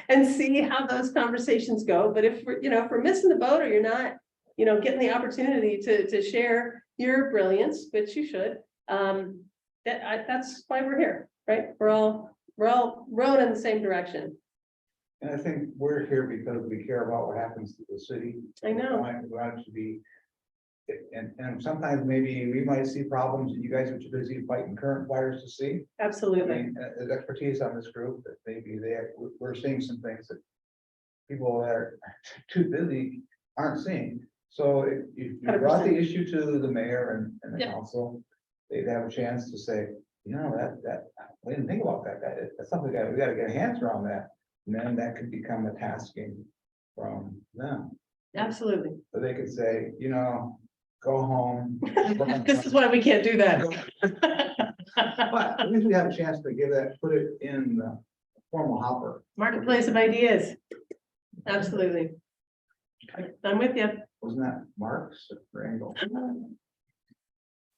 And see how those conversations go, but if we're, you know, if we're missing the boat or you're not, you know, getting the opportunity to share your brilliance, which you should. That's why we're here, right? We're all rowing in the same direction. And I think we're here because we care about what happens to the city. I know. We want it to be. And sometimes maybe we might see problems that you guys are too busy fighting current fires to see. I Absolutely. mean, there's expertise on this group that maybe we're seeing some things that people that are too busy aren't seeing. So if you brought the 100%. issue to the mayor and the Yep. council, they'd have a chance to say, you know, that, we didn't think about that. That's something that we gotta get hands around that. And then that could become a tasking from them. Absolutely. So they could say, you know, go home. This is why we can't do that. But at least we have a chance to give that, put it in the formal hopper. Marketplace of ideas. Absolutely. I'm with you. Wasn't that Marx or Engels?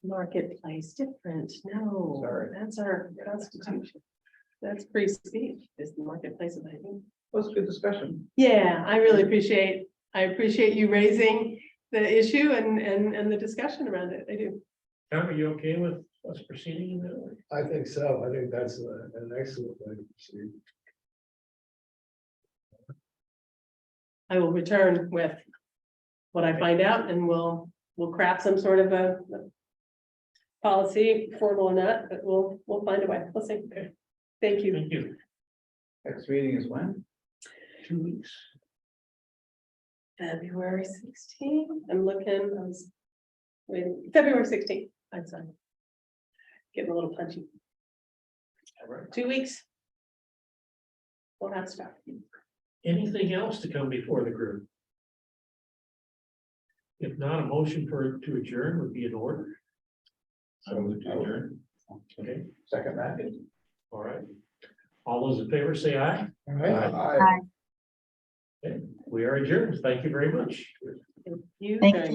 Marketplace different. No, Sorry. that's our constitution. That's free speech, is the marketplace of ideas. Was a good discussion. Yeah, I really appreciate you raising the issue and the discussion around it. I do. Tom, are you okay with us proceeding in that way? I think so. I think that's an excellent way to proceed. I will return with what I find out and we'll craft some sort of a policy, formal or not, but we'll find a way. We'll see. Thank you. Thank you. Next meeting is when? 2 weeks. February 16th. I'm looking, February 16th. I'm sorry. Getting a little punchy. All right. 2 weeks. We'll have stuff. Anything else to come before the group? If not, a motion to adjourn would be in order. I will adjourn. Okay, Second that. all right. All those in favor say aye. Aye. Okay, we are adjourned. Thank you very much. Thank you. Thank very